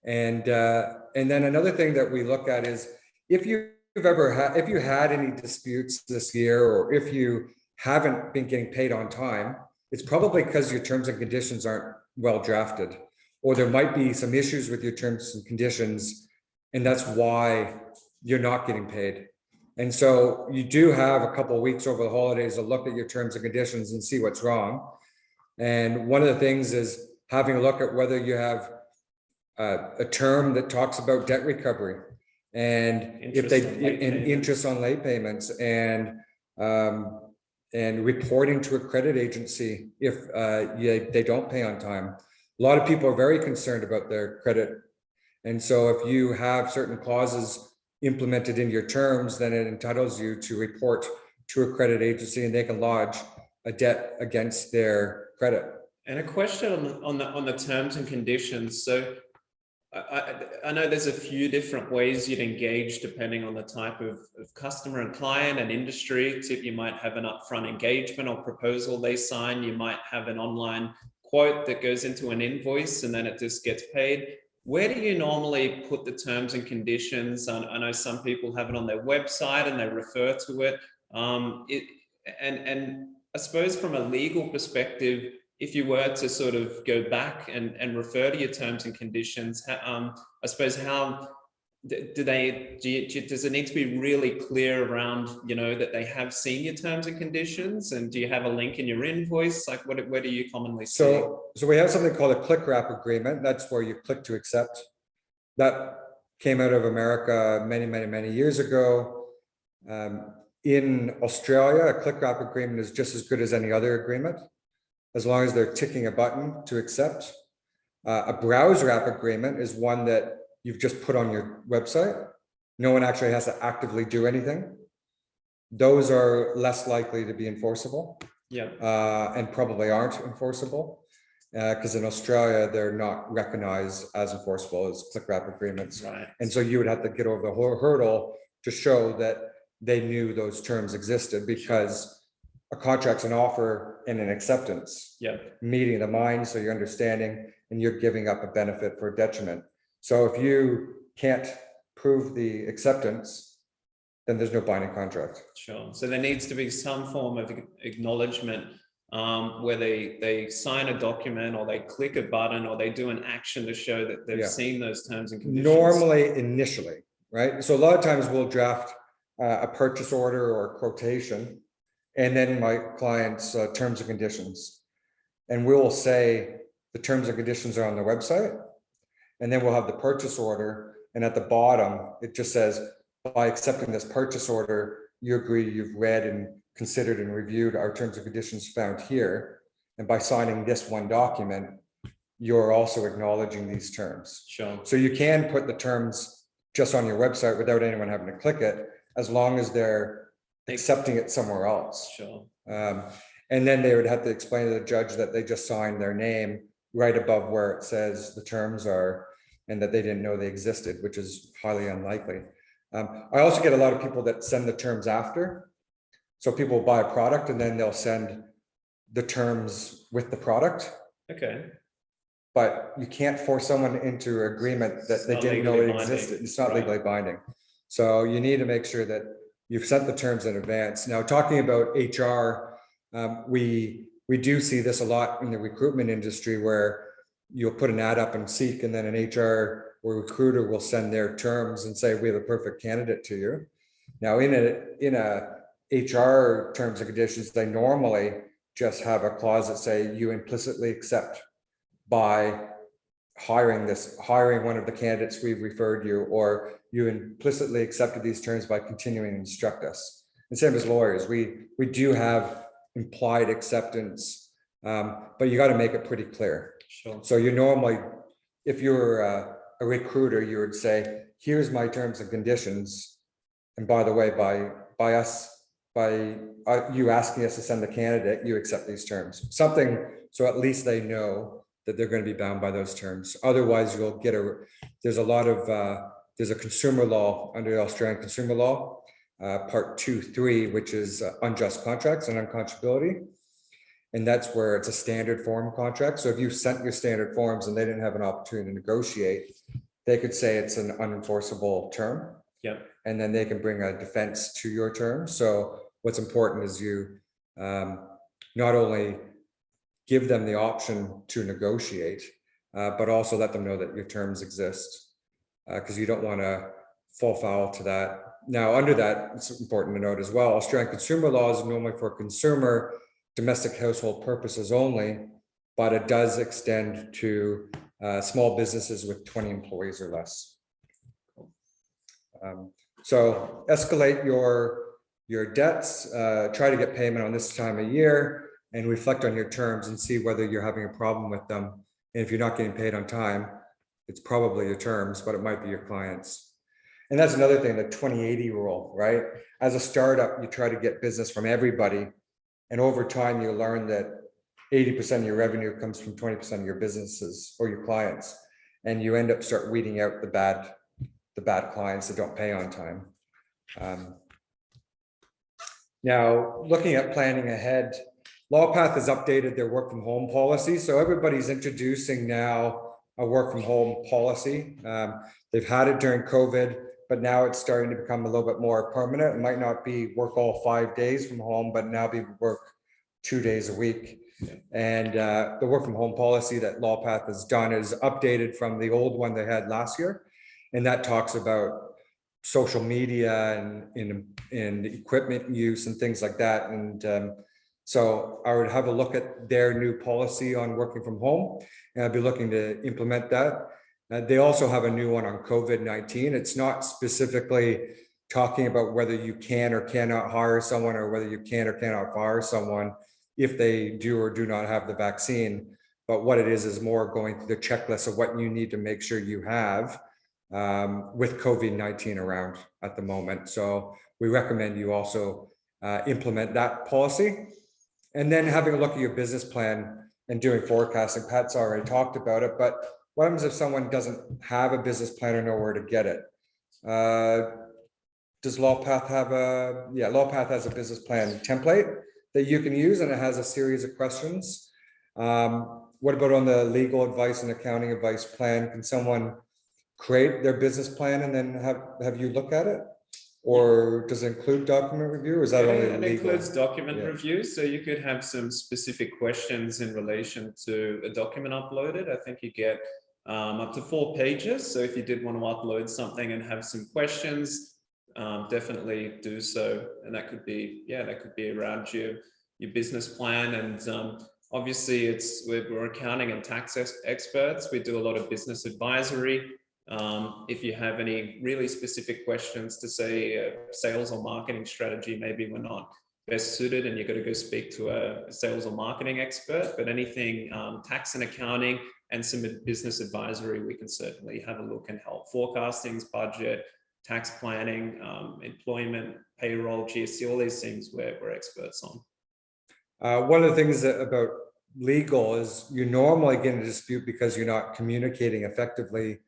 And then another thing that we look at is if you had any disputes this year, or if you haven't been getting paid on time, it's probably because your terms and conditions aren't well drafted, or there might be some issues with your terms and conditions, and that's why you're not getting paid. And so you do have a couple of weeks over the holidays to look at your terms and conditions and see what's wrong. And one of the things is having a look at whether you have a term that talks about debt recovery, and interest on late payments, and reporting to a credit agency if they don't pay on time. A lot of people are very concerned about their credit. And so if you have certain clauses implemented in your terms, then it entitles you to report to a credit agency, and they can lodge a debt against their credit. And a question on the terms and conditions. So I know there's a few different ways you'd engage depending on the type of customer and client and industry. You might have an upfront engagement or proposal they sign. You might have an online quote that goes into an invoice and then it just gets paid. Where do you normally put the terms and conditions? I know some people have it on their website and they refer to it. And I suppose from a legal perspective, if you were to sort of go back and refer to your terms and conditions, I suppose how does it need to be really clear around, that they have seen your terms and conditions? And do you have a link in your invoice? Like where do you commonly see? So we have something called a click wrap agreement. That's where you click to accept. That came out of America many years ago. In Australia, a click wrap agreement is just as good as any other agreement, as long as they're ticking a button to accept. A browse wrap agreement is one that you've just put on your website. No one actually has to actively do anything. Those are less likely to be enforceable. Yeah. And probably aren't enforceable because in Australia, they're not recognized as enforceable as click wrap agreements. Right. And so you would have to get over the whole hurdle to show that they knew those terms existed, because a contract's an offer and an acceptance. Yeah. Meeting the mind, so you're understanding and you're giving up a benefit for a detriment. So if you can't prove the acceptance, then there's no binding contract. Sure. So there needs to be some form of acknowledgement where they sign a document, or they click a button, or they do an action to show that they've seen those terms and conditions. Normally, initially, right? So a lot of times we'll draft a purchase order or a quotation, and then my client's terms and conditions. And we'll say the terms and conditions are on the website, and then we'll have the purchase order. And at the bottom, it just says, by accepting this purchase order, you agree you've read and considered and reviewed our terms and conditions found here. And by signing this one document, you're also acknowledging these terms. Sure. So you can put the terms just on your website without anyone having to click it, as long as they're accepting it somewhere else. Sure. And then they would have to explain to the judge that they just signed their name right above where it says the terms are, and that they didn't know they existed, which is highly unlikely. I also get a lot of people that send the terms after. So people buy a product and then they'll send the terms with the product. Okay. But you can't force someone into an agreement that they didn't know it existed. It's not legally binding. So you need to make sure that you've sent the terms in advance. Now, talking about HR, we do see this a lot in the recruitment industry, where you'll put an ad up and Seek, and then an HR or recruiter will send their terms and say, we have a perfect candidate to you. Now, in a HR terms and conditions, they normally just have a clause that say you implicitly accept by hiring one of the candidates we've referred you, or you implicitly accepted these terms by continuing to instruct us. And same as lawyers, we do have implied acceptance, but you got to make it pretty clear. Sure. So you normally, if you're a recruiter, you would say, here's my terms and conditions. And by the way, by you asking us to send the candidate, you accept these terms. Something, so at least they know that they're going to be bound by those terms. Otherwise, you'll get there's a consumer law under the Australian consumer law, part 2.3, which is unjust contracts and unconscionability. And that's where it's a standard form contract. So if you sent your standard forms and they didn't have an opportunity to negotiate, they could say it's an unenforceable term. Yeah. And then they can bring a defense to your term. So what's important is you not only give them the option to negotiate, but also let them know that your terms exist, because you don't want to fall foul to that. Now, under that, it's important to note as well, Australian consumer law is normally for consumer domestic household purposes only, but it does extend to small businesses with 20 employees or less. So escalate your debts, try to get payment on this time of year, and reflect on your terms and see whether you're having a problem with them. And if you're not getting paid on time, it's probably your terms, but it might be your clients. And that's another thing, the 20/80 rule, right? As a startup, you try to get business from everybody. And over time, you learn that 80% of your revenue comes from 20% of your businesses or your clients. And you end up start weeding out the bad clients that don't pay on time. Now, looking at planning ahead, LawPath has updated their work from home policy. So everybody's introducing now a work from home policy. They've had it during COVID, but now it's starting to become a little bit more permanent. It might not be work all 5 days from home, but now be work 2 days a week. And the work from home policy that LawPath has done is updated from the old one they had last year. And that talks about social media and equipment use and things like that. And so I would have a look at their new policy on working from home, and I'd be looking to implement that. They also have a new one on COVID-19. It's not specifically talking about whether you can or cannot hire someone, or whether you can or cannot fire someone if they do or do not have the vaccine. But what it is more going through the checklist of what you need to make sure you have with COVID-19 around at the moment. So we recommend you also implement that policy. And then having a look at your business plan and doing forecasting. Pat's already talked about it, but what happens if someone doesn't have a business plan or know where to get it? Does LawPath have LawPath has a business plan template that you can use, and it has a series of questions. What about on the legal advice and accounting advice plan? Can someone create their business plan and then have you look at it? Or does it include document review, or is that only it legal? includes document Yeah. review. So you could have some specific questions in relation to a document uploaded. I think you get up to 4 pages. So if you did want to upload something and have some questions, definitely do so. And that could be, around your business plan. And obviously we're accounting and tax experts. We do a lot of business advisory. If you have any really specific questions to say sales or marketing strategy, maybe we're not best suited and you've got to go speak to a sales or marketing expert, but anything tax and accounting and some business advisory, we can certainly have a look and help. Forecastings, budget, tax planning, employment, payroll, GST, all these things we're experts on. One of the things about legal is you normally get in a dispute because you're not communicating effectively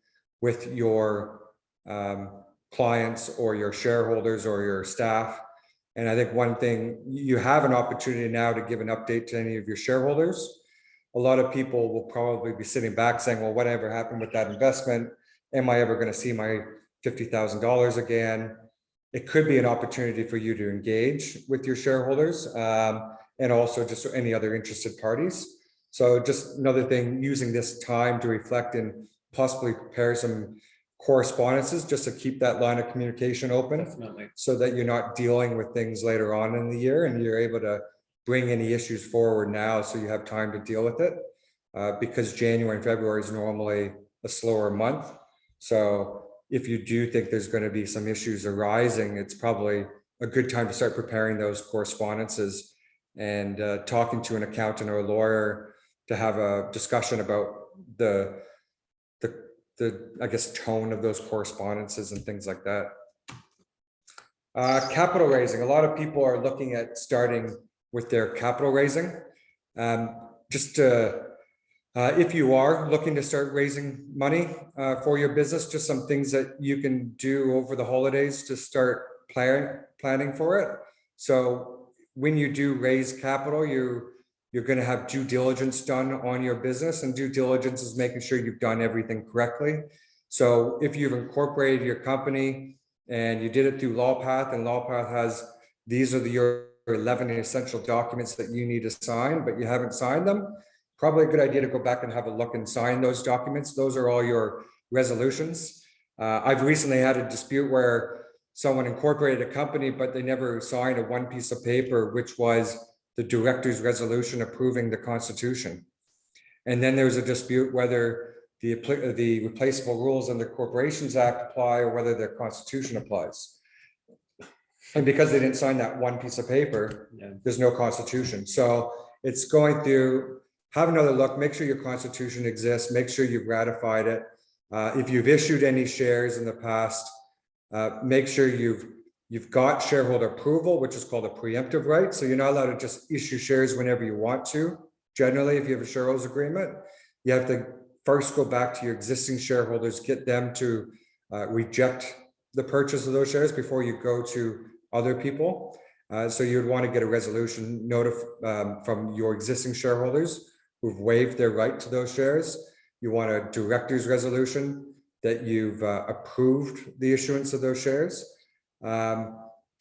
with your clients or your shareholders or your staff. And I think one thing, you have an opportunity now to give an update to any of your shareholders. A lot of people will probably be sitting back saying, well, whatever happened with that investment? Am I ever going to see my $50,000 again? It could be an opportunity for you to engage with your shareholders and also just any other interested parties. So just another thing, using this time to reflect and possibly prepare some correspondences just to keep that line of communication open. Definitely. So that you're not dealing with things later on in the year and you're able to bring any issues forward now so you have time to deal with it, because January and February is normally a slower month. So if you do think there's going to be some issues arising, it's probably a good time to start preparing those correspondences and talking to an accountant or a lawyer to have a discussion about the I guess tone of those correspondences and things like that. Capital raising. A lot of people are looking at starting with their capital raising. If you are looking to start raising money for your business, just some things that you can do over the holidays to start planning for it. So when you do raise capital, you're going to have due diligence done on your business, and due diligence is making sure you've done everything correctly. So if you've incorporated your company and you did it through LawPath, and LawPath has, these are your 11 essential documents that you need to sign, but you haven't signed them, probably a good idea to go back and have a look and sign those documents. Those are all your resolutions. I've recently had a dispute where someone incorporated a company, but they never signed a one piece of paper, which was the director's resolution approving the Constitution. And then there's a dispute whether the replaceable rules under Corporations Act apply or whether their Constitution applies. And because they didn't sign that one piece of paper, there's no Constitution. So it's going through, have another look, make sure your Constitution exists, make sure you've ratified it. If you've issued any shares in the past, make sure you've got shareholder approval, which is called a preemptive right. So you're not allowed to just issue shares whenever you want to. Generally, if you have a shareholders agreement, you have to first go back to your existing shareholders, get them to reject the purchase of those shares before you go to other people. So you would want to get a resolution from your existing shareholders who've waived their right to those shares. You want a director's resolution that you've approved the issuance of those shares. And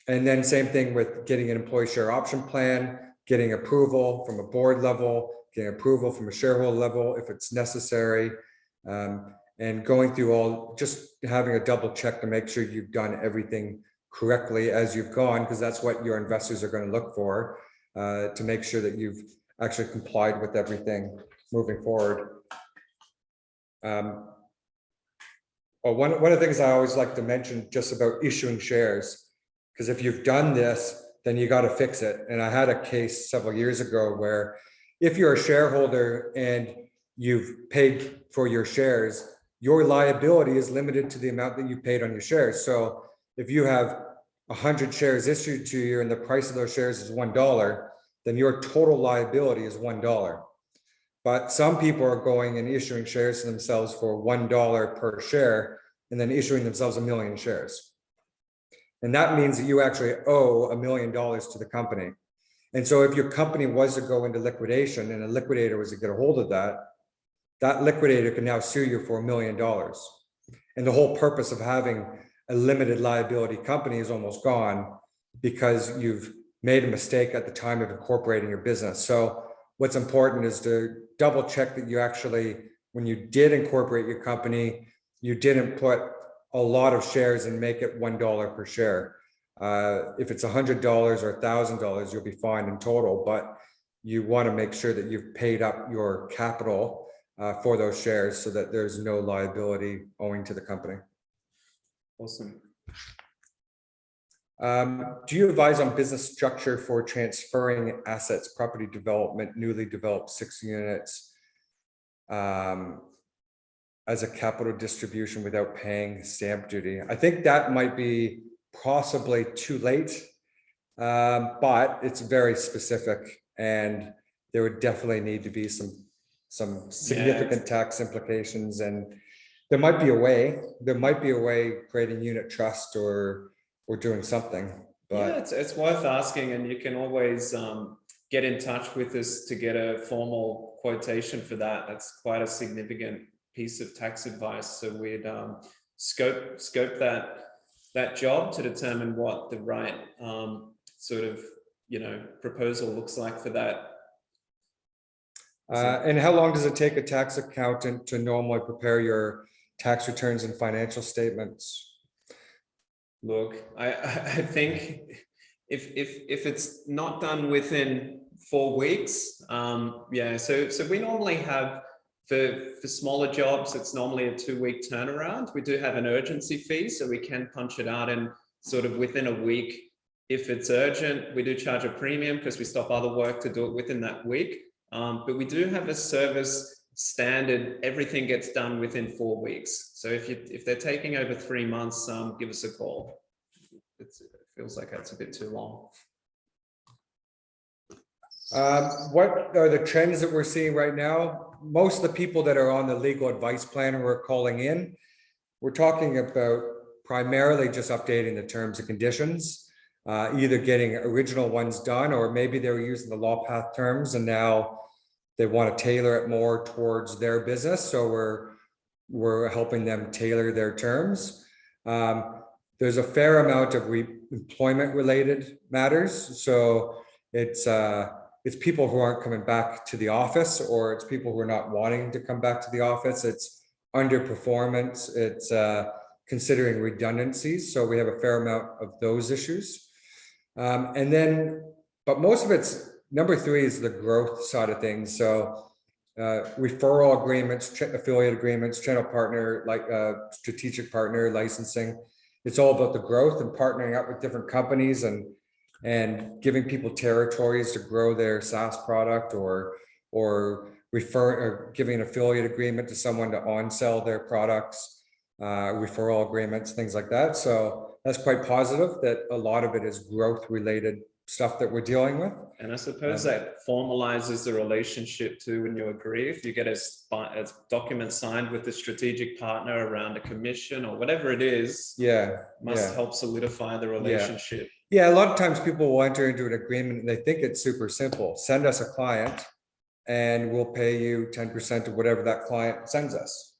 then same thing with getting an employee share option plan, getting approval from a board level, getting approval from a shareholder level if it's necessary. And and going through all, just having a double check to make sure you've done everything correctly as you've gone, because that's what your investors are going to look for, to make sure that you've actually complied with everything moving forward. One of the things I always like to mention just about issuing shares, because if you've done this, then you got to fix it. And I had a case several years ago where if you're a shareholder and you've paid for your shares, your liability is limited to the amount that you paid on your shares. So if you have 100 shares issued to you and the price of those shares is $1, then your total liability is $1. But some people are going and issuing shares to themselves for $1 per share and then issuing themselves 1 million shares. And that means that you actually owe $1 million to the company. And so if your company was to go into liquidation and a liquidator was to get a hold of that, that liquidator can now sue you for $1 million. And the whole purpose of having a limited liability company is almost gone because you've made a mistake at the time of incorporating your business. So what's important is to double check that you actually, when you did incorporate your company, you didn't put a lot of shares and make it $1 per share. If it's $100 or $1,000, you'll be fine in total, but you want to make sure that you've paid up your capital for those shares so that there's no liability owing to the company. Awesome. Do you advise on business structure for transferring assets, property development, newly developed 6 units as a capital distribution without paying stamp duty? I think that might be possibly too late, but it's very specific, and there would definitely need to be some significant tax implications, and there might be a way creating unit trust or doing something. But yeah, it's worth asking, and you can always get in touch with us to get a formal quotation for that. That's quite a significant piece of tax advice. So we'd scope that job to determine what the right sort of proposal looks like for that. And how long does it take a tax accountant to normally prepare your tax returns and financial statements? Look, I think if it's not done within 4 weeks, so we normally have for smaller jobs, it's normally a 2-week turnaround. We do have an urgency fee, so we can punch it out in sort of within a week. If it's urgent, we do charge a premium because we stop other work to do it within that week. But we do have a service standard, everything gets done within 4 weeks. So if they're taking over 3 months, give us a call. It feels like that's a bit too long. What are the trends that we're seeing right now? Most of the people that are on the legal advice plan who are calling in, we're talking about primarily just updating the terms and conditions, either getting original ones done, or maybe they were using the law path terms and now they want to tailor it more towards their business. So we're helping them tailor their terms. There's a fair amount of employment related matters. So it's people who aren't coming back to the office, or it's people who are not wanting to come back to the office. It's underperformance. It's considering redundancies. So we have a fair amount of those issues. But most of it's, number 3 is the growth side of things. So referral agreements, affiliate agreements, channel partner, like strategic partner, licensing. It's all about the growth and partnering up with different companies and giving people territories to grow their SaaS product, or giving an affiliate agreement to someone to on-sell their products, referral agreements, things like that. So that's quite positive that a lot of it is growth related stuff that we're dealing with. And I suppose that formalizes the relationship too when you agree. If you get a document signed with the strategic partner around a commission or whatever it is, must help solidify the relationship. Yeah, a lot of times people will enter into an agreement and they think it's super simple. Send us a client and we'll pay you 10% of whatever that client sends us.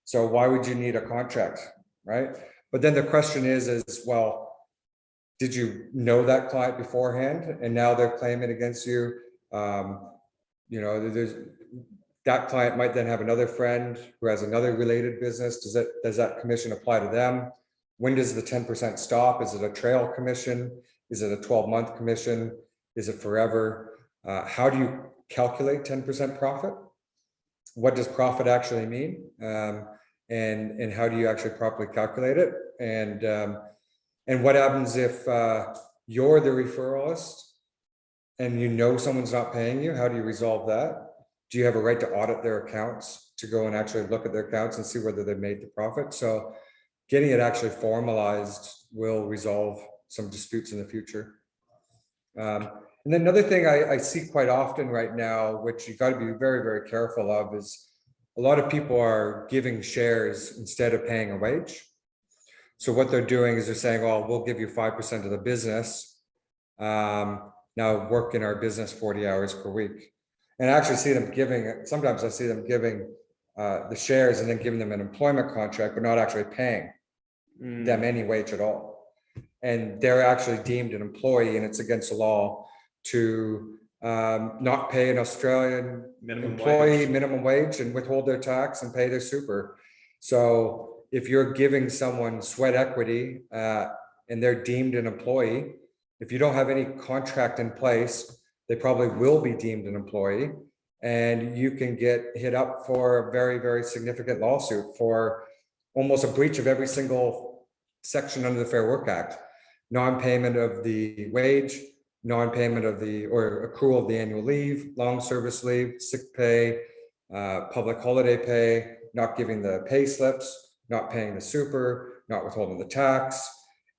So why would you need a contract, right? But then the question is, well, did you know that client beforehand and now they're claiming against you? that client might then have another friend who has another related business. Does that commission apply to them? When does the 10% stop? Is it a trail commission? Is it a 12-month commission? Is it forever? How do you calculate 10% profit? What does profit actually mean? And how do you actually properly calculate it? And what happens if you're the referralist and you know someone's not paying you? How do you resolve that? Do you have a right to audit their accounts, to go and actually look at their accounts and see whether they made the profit? So getting it actually formalized will resolve some disputes in the future. And then another thing I see quite often right now, which you got to be very, very careful of, is a lot of people are giving shares instead of paying a wage. So what they're doing is they're saying, "Oh, we'll give you 5% of the business. Now work in our business 40 hours per week." And I actually see them giving, sometimes I see them giving the shares and then giving them an employment contract, but not actually paying them any wage at all. And they're actually deemed an employee, and it's against the law to not pay an Australian employee minimum wage and withhold their tax and pay their super. So if you're giving someone sweat equity and they're deemed an employee, if you don't have any contract in place, they probably will be deemed an employee, and you can get hit up for a very, very significant lawsuit for almost a breach of every single section under the Fair Work Act. Non-payment of the wage, non-payment of the, or accrual of the annual leave, long service leave, sick pay, public holiday pay, not giving the pay slips, not paying the super, not withholding the tax.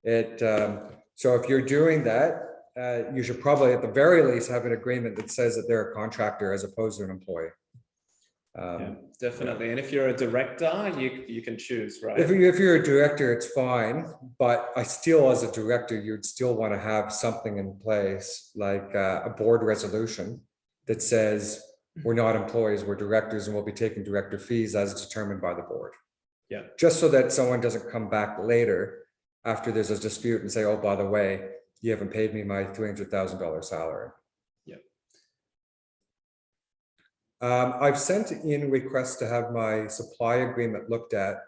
So if you're doing that, you should probably at the very least have an agreement that says that they're a contractor as opposed to an employee. Yeah, definitely. And if you're a director, you can choose, right? If you're a director, it's fine, but I still, as a director, you'd still want to have something in place, like a board resolution that says we're not employees, we're directors, and we'll be taking director fees as determined by the board. Yeah. Just so that someone doesn't come back later after there's a dispute and say, "Oh, by the way, you haven't paid me my $300,000 salary." Yeah. I've sent in requests to have my supply agreement looked at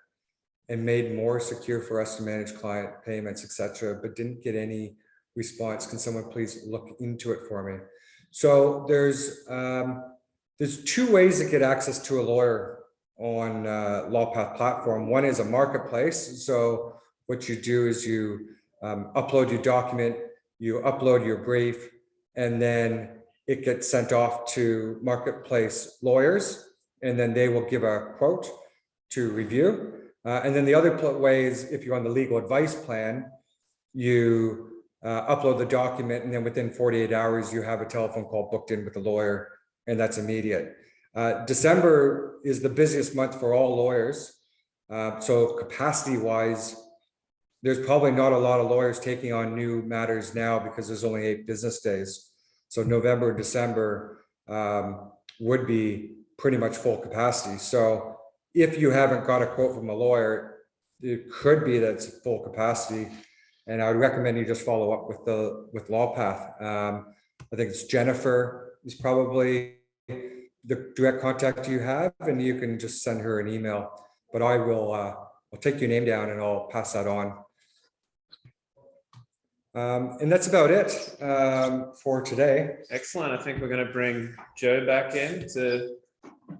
and made more secure for us to manage client payments, etc., but didn't get any response. Can someone please look into it for me? So there's two ways to get access to a lawyer on LawPath platform. One is a marketplace. So what you do is you upload your document, you upload your brief, and then it gets sent off to marketplace lawyers, and then they will give a quote to review. And then the other way is if you're on the legal advice plan, you upload the document, and then within 48 hours, you have a telephone call booked in with the lawyer, and that's immediate. December is the busiest month for all lawyers. So capacity wise, there's probably not a lot of lawyers taking on new matters now because there's only 8 business days. So November, December would be pretty much full capacity. So if you haven't got a quote from a lawyer, it could be that it's full capacity. And I would recommend you just follow up with LawPath. I think it's Jennifer is probably the direct contact you have, and you can just send her an email. But I will I'll take your name down and I'll pass that on. And that's about it for today. Excellent. I think we're going to bring Joe back in to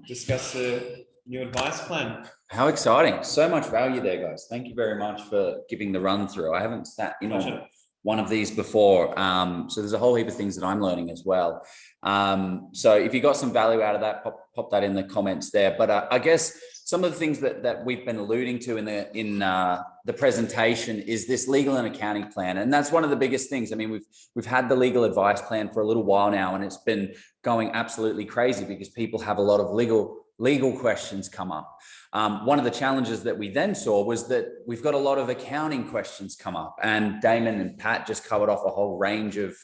discuss the new advice plan. How exciting. So much value there, guys. Thank you very much for giving the run through. I haven't sat in on one of these before. So there's a whole heap of things that I'm learning as well. So if you got some value out of that, pop that in the comments there. But I guess some of the things that we've been alluding to in the presentation is this legal and accounting plan. And that's one of the biggest things. I mean, we've had the legal advice plan for a little while now, and it's been going absolutely crazy because people have a lot of legal questions come up. One of the challenges that we then saw was that we've got a lot of accounting questions come up, and Damon and Pat just covered off a whole range of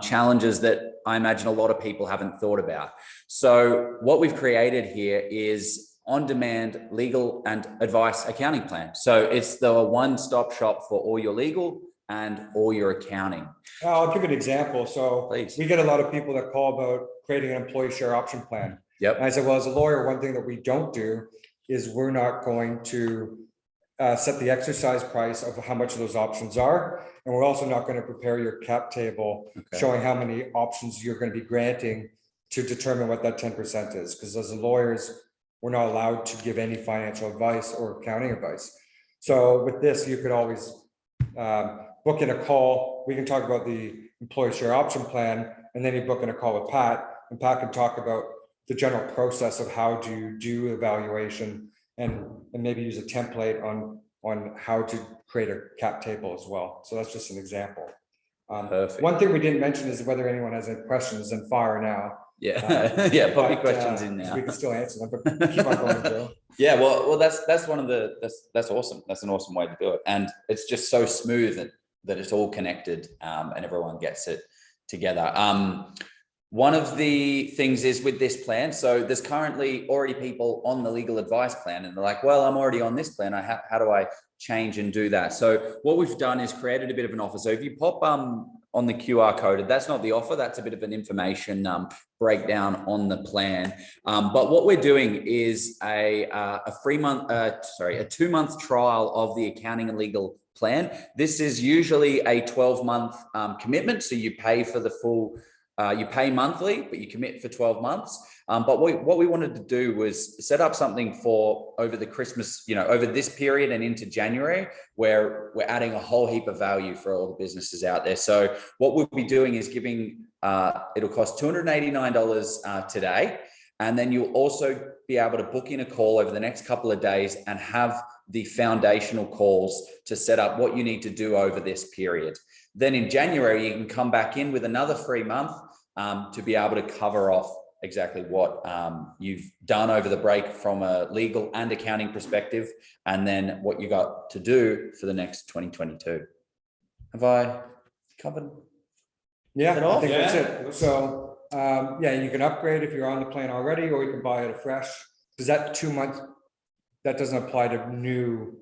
challenges that I imagine a lot of people haven't thought about. So what we've created here is on-demand legal and advice accounting plan. So it's the one-stop shop for all your legal and all your accounting. I'll give you an example. So please. We get a lot of people that call about creating an employee share option plan. Yep. And I said, well, as a lawyer, one thing that we don't do is we're not going to set the exercise price of how much of those options are. And we're also not going to prepare your cap table showing how many options you're going to be granting to determine what that 10% is. Because as lawyers, we're not allowed to give any financial advice or accounting advice. So with this, you could always book in a call. We can talk about the employee share option plan, and then you book in a call with Pat, and Pat can talk about the general process of how to do evaluation and maybe use a template on how to create a cap table as well. So that's just an example. Perfect. One thing we didn't mention is whether anyone has any questions, and fire now. Yeah, pop your questions in now. We can still answer them, but keep on going, Joe. Yeah, well, that's one of the that's awesome. That's an awesome way to do it, and it's just so smooth that it's all connected, and everyone gets it together. One of the things is with this plan, so there's currently already people on the legal advice plan, and they're like, well, I'm already on this plan. How do I change and do that? So what we've done is created a bit of an offer. So if you pop on the QR code, that's not the offer, that's a bit of an information breakdown on the plan. But what we're doing is a 2-month trial of the accounting and legal plan. This is usually a 12-month commitment. So you pay for the full, you pay monthly, but you commit for 12 months. But what we wanted to do was set up something for over the Christmas, over this period and into January, where we're adding a whole heap of value for all the businesses out there. So what we'll be doing is giving, it'll cost $289 today. And then you'll also be able to book in a call over the next couple of days and have the foundational calls to set up what you need to do over this period. Then in January, you can come back in with another free month to be able to cover off exactly what you've done over the break from a legal and accounting perspective, and then what you got to do for the next 2022. Have I covered? Yeah, I think that's it. So you can upgrade if you're on the plan already, or you can buy it afresh. Does that 2 month, that doesn't apply to new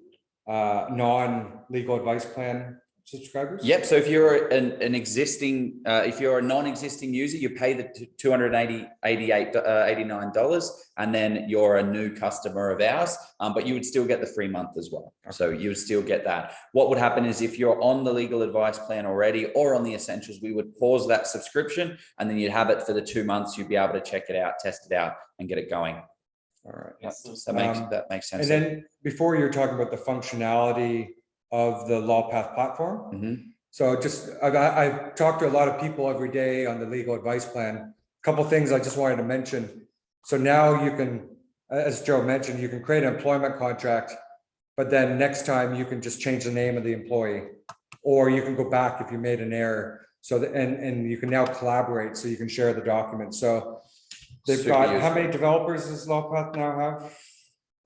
non-legal advice plan subscribers? Yep. So if you're an existing, if you're a non-existing user, you pay the $289, and then you're a new customer of ours, but you would still get the free month as well. So you would still get that. What would happen is if you're on the legal advice plan already or on the essentials, we would pause that subscription, and then you'd have it for the 2 months. You'd be able to check it out, test it out, and get it going. All right. That makes sense. And then before you're talking about the functionality of the LawPath platform. Mm-hmm. So just, I've talked to a lot of people every day on the legal advice plan. A couple of things I just wanted to mention. So now you can, as Joe mentioned, you can create an employment contract, but then next time you can just change the name of the employee, or you can go back if you made an error. So and you can now collaborate, so you can share the documents. So they've got, how many developers does LawPath now have?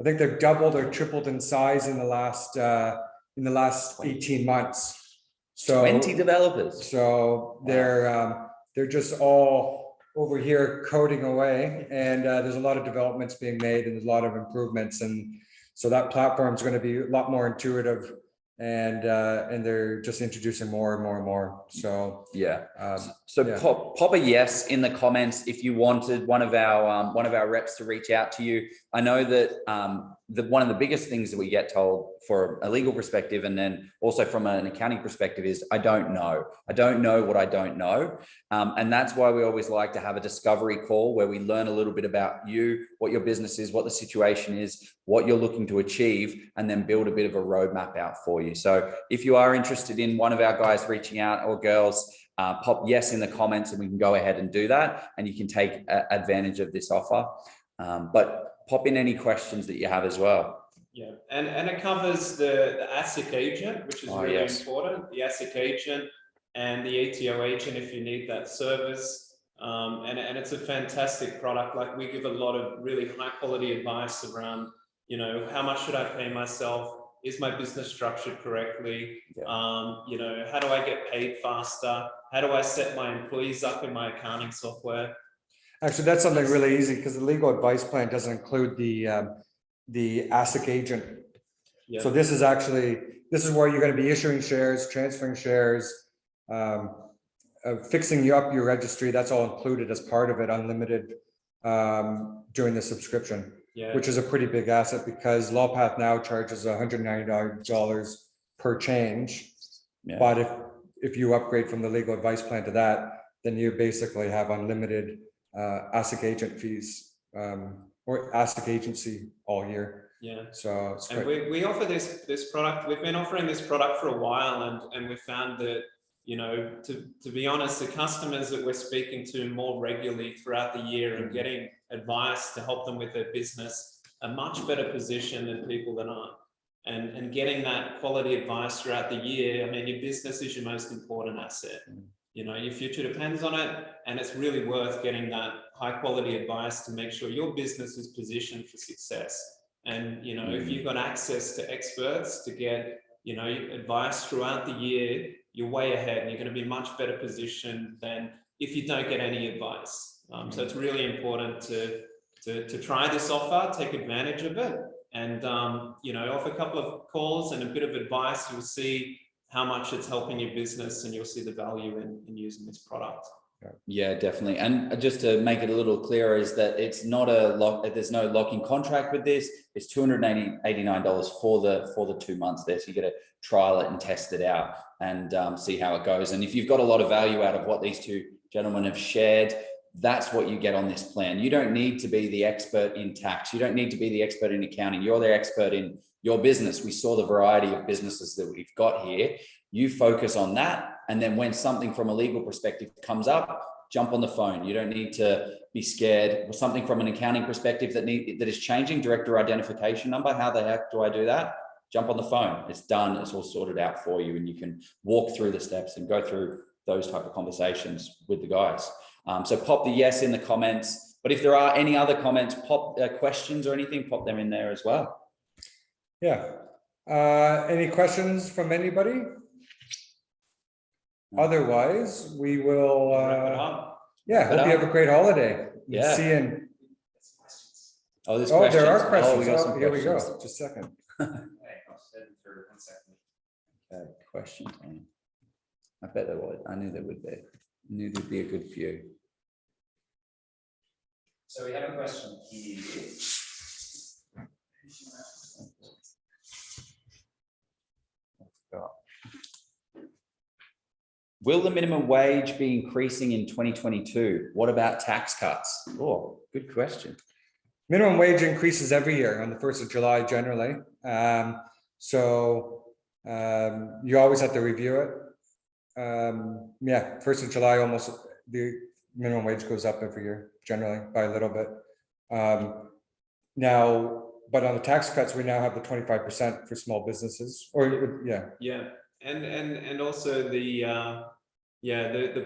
I think they've doubled or tripled in size in the last 18 months. So 20 developers. So they're just all over here coding away, and there's a lot of developments being made, and there's a lot of improvements, and so that platform is going to be a lot more intuitive, and they're just introducing more and more and more. So pop a yes in the comments if you wanted one of our reps to reach out to you. I know that one of the biggest things that we get told for a legal perspective, and then also from an accounting perspective, is I don't know what I don't know. And that's why we always like to have a discovery call where we learn a little bit about you, what your business is, what the situation is, what you're looking to achieve, and then build a bit of a roadmap out for you. So if you are interested in one of our guys reaching out, or girls, pop yes in the comments, and we can go ahead and do that, and you can take advantage of this offer. But pop in any questions that you have as well. Yeah, and it covers the ASIC agent, which is really important. The ASIC agent and the ATO agent, if you need that service. And it's a fantastic product. Like, we give a lot of really high quality advice around, how much should I pay myself? Is my business structured correctly? Yeah. How do I get paid faster? How do I set my employees up in my accounting software? Actually, that's something really easy, because the legal advice plan doesn't include the ASIC agent. Yeah. So this is where you're going to be issuing shares, transferring shares, fixing up your registry. That's all included as part of it. Unlimited doing the subscription, Yeah. which is a pretty big asset because LawPath now charges $199 per change. Yeah. But if you upgrade from the legal advice plan to that, then you basically have unlimited ASIC agent fees or ASIC agency all year. Yeah. So it's and great. we offer this product. We've been offering this product for a while, and we found that, you know, to be honest, the customers that we're speaking to more regularly throughout the year and getting advice to help them with their business are much better positioned than people that aren't. And getting that quality advice throughout the year, I mean, your business is your most important asset. You know, your future depends on it, and it's really worth getting that high quality advice to make sure your business is positioned for success. And, you know, if you've got access to experts to get, you know, advice throughout the year, you're way ahead and you're going to be much better positioned than if you don't get any advice. So it's really important to try this offer, take advantage of it, and, you know, off a couple of calls and a bit of advice, you'll see how much it's helping your business, and you'll see the value in using this product. Yeah, definitely. And just to make it a little clearer is that it's not a lock, there's no locking contract with this. It's $289 for the 2 months there. So you get to trial it and test it out and see how it goes. And if you've got a lot of value out of what these two gentlemen have shared, that's what you get on this plan. You don't need to be the expert in tax. You don't need to be the expert in accounting. You're the expert in your business. We saw the variety of businesses that we've got here. You focus on that. And then when something from a legal perspective comes up, jump on the phone. You don't need to be scared. Or something from an accounting perspective that is changing, director identification number. How the heck do I do that? Jump on the phone. It's done. It's all sorted out for you. And you can walk through the steps and go through those type of conversations with the guys. So pop the yes in the comments. But if there are any other comments, pop questions or anything, pop them in there as well. Yeah. Any questions from anybody? Otherwise, we will. Wrap it up. Yeah, hope you have a great holiday. Yeah. See you in. Oh, there's Oh, questions. there are questions. we got Oh, some here we go. questions. Just a second. Okay, question time. I bet there would. I knew there would be. I knew there'd be a good few. So we have a question here. Will the minimum wage be increasing in 2022? What about tax cuts? Oh, good question. Minimum wage increases every year on the 1st of July generally. You always have to review it. Yeah, 1st of July, almost the minimum wage goes up every year, generally by a little bit. Now, but on the tax cuts, we now have the 25% for small businesses, or yeah. Yeah, and also the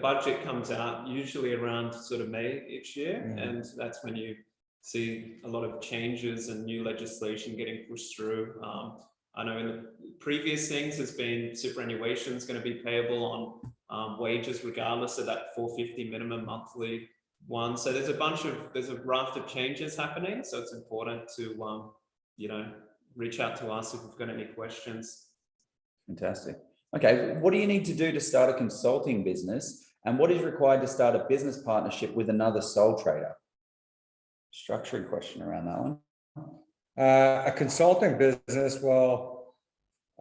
budget comes out usually around sort of May each year, and that's when you see a lot of changes and new legislation getting pushed through. I know in the previous things has been superannuation is going to be payable on wages regardless of that $450 minimum monthly one. So there's a raft of changes happening. So it's important to you know, reach out to us if you've got any questions. Fantastic. Okay, what do you need to do to start a consulting business, and what is required to start a business partnership with another sole trader? Structuring question around that one. A consulting business, well,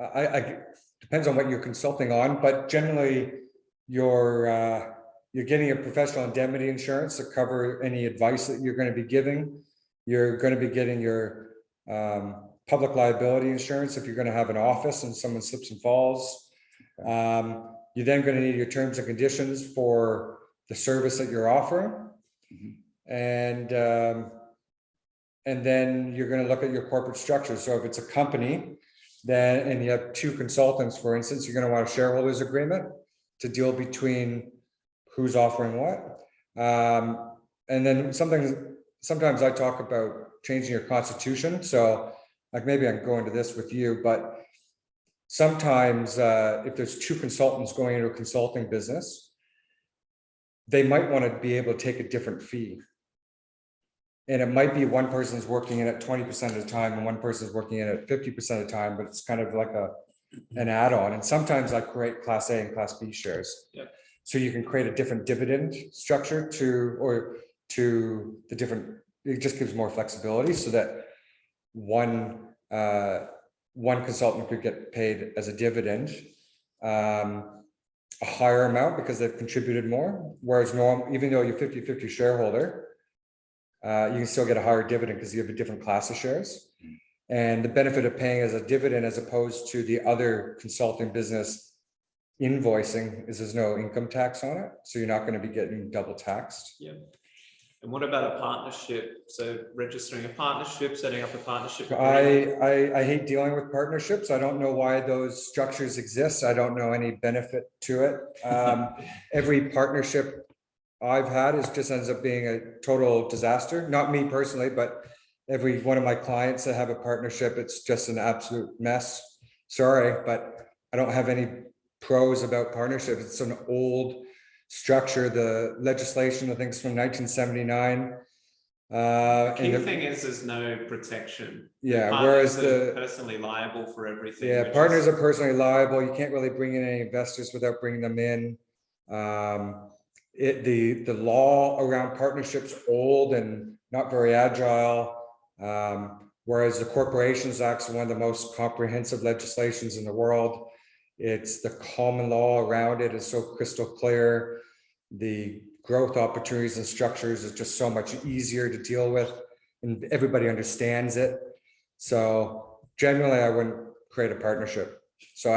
I depends on what you're consulting on, but generally you're getting a professional indemnity insurance to cover any advice that you're going to be giving. You're going to be getting your public liability insurance if you're going to have an office and someone slips and falls. You're then going to need your terms and conditions for the service that you're offering. And then you're going to look at your corporate structure. So if it's a company, then, and you have two consultants, for instance, you're going to want a shareholders agreement to deal between who's offering what. And then sometimes I talk about changing your constitution. So like maybe I can go into this with you, but sometimes if there's two consultants going into a consulting business, they might want to be able to take a different fee. And it might be one person's working in it 20% of the time and one person's working in it 50% of the time, but it's kind of like an add-on. And sometimes I create Class A and Class B shares. Yep. So you can create a different dividend structure to the different it just gives more flexibility so that one consultant could get paid as a dividend, a higher amount because they've contributed more, whereas even though you're 50-50 shareholder, you can still get a higher dividend because you have a different class of shares. And the benefit of paying as a dividend as opposed to the other consulting business invoicing is there's no income tax on it. So you're not going to be getting double taxed. Yeah. And what about a partnership? So registering a partnership, setting up a partnership. I hate dealing with partnerships. I don't know why those structures exist. I don't know any benefit to it. Every partnership I've had is just ends up being a total disaster. Not me personally, but every one of my clients that have a partnership, it's just an absolute mess. Sorry, but I don't have any pros about partnership. It's an old structure. The legislation, I think, is from 1979. Key thing is there's no protection. Yeah, whereas the personally liable for everything. Yeah, partners are personally liable. You can't really bring in any investors without bringing them in. The law around partnerships old and not very agile. Whereas the Corporations Act is one of the most comprehensive legislations in the world. It's the common law around it is so crystal clear. The growth opportunities and structures is just so much easier to deal with, and everybody understands it. So generally, I wouldn't create a partnership. So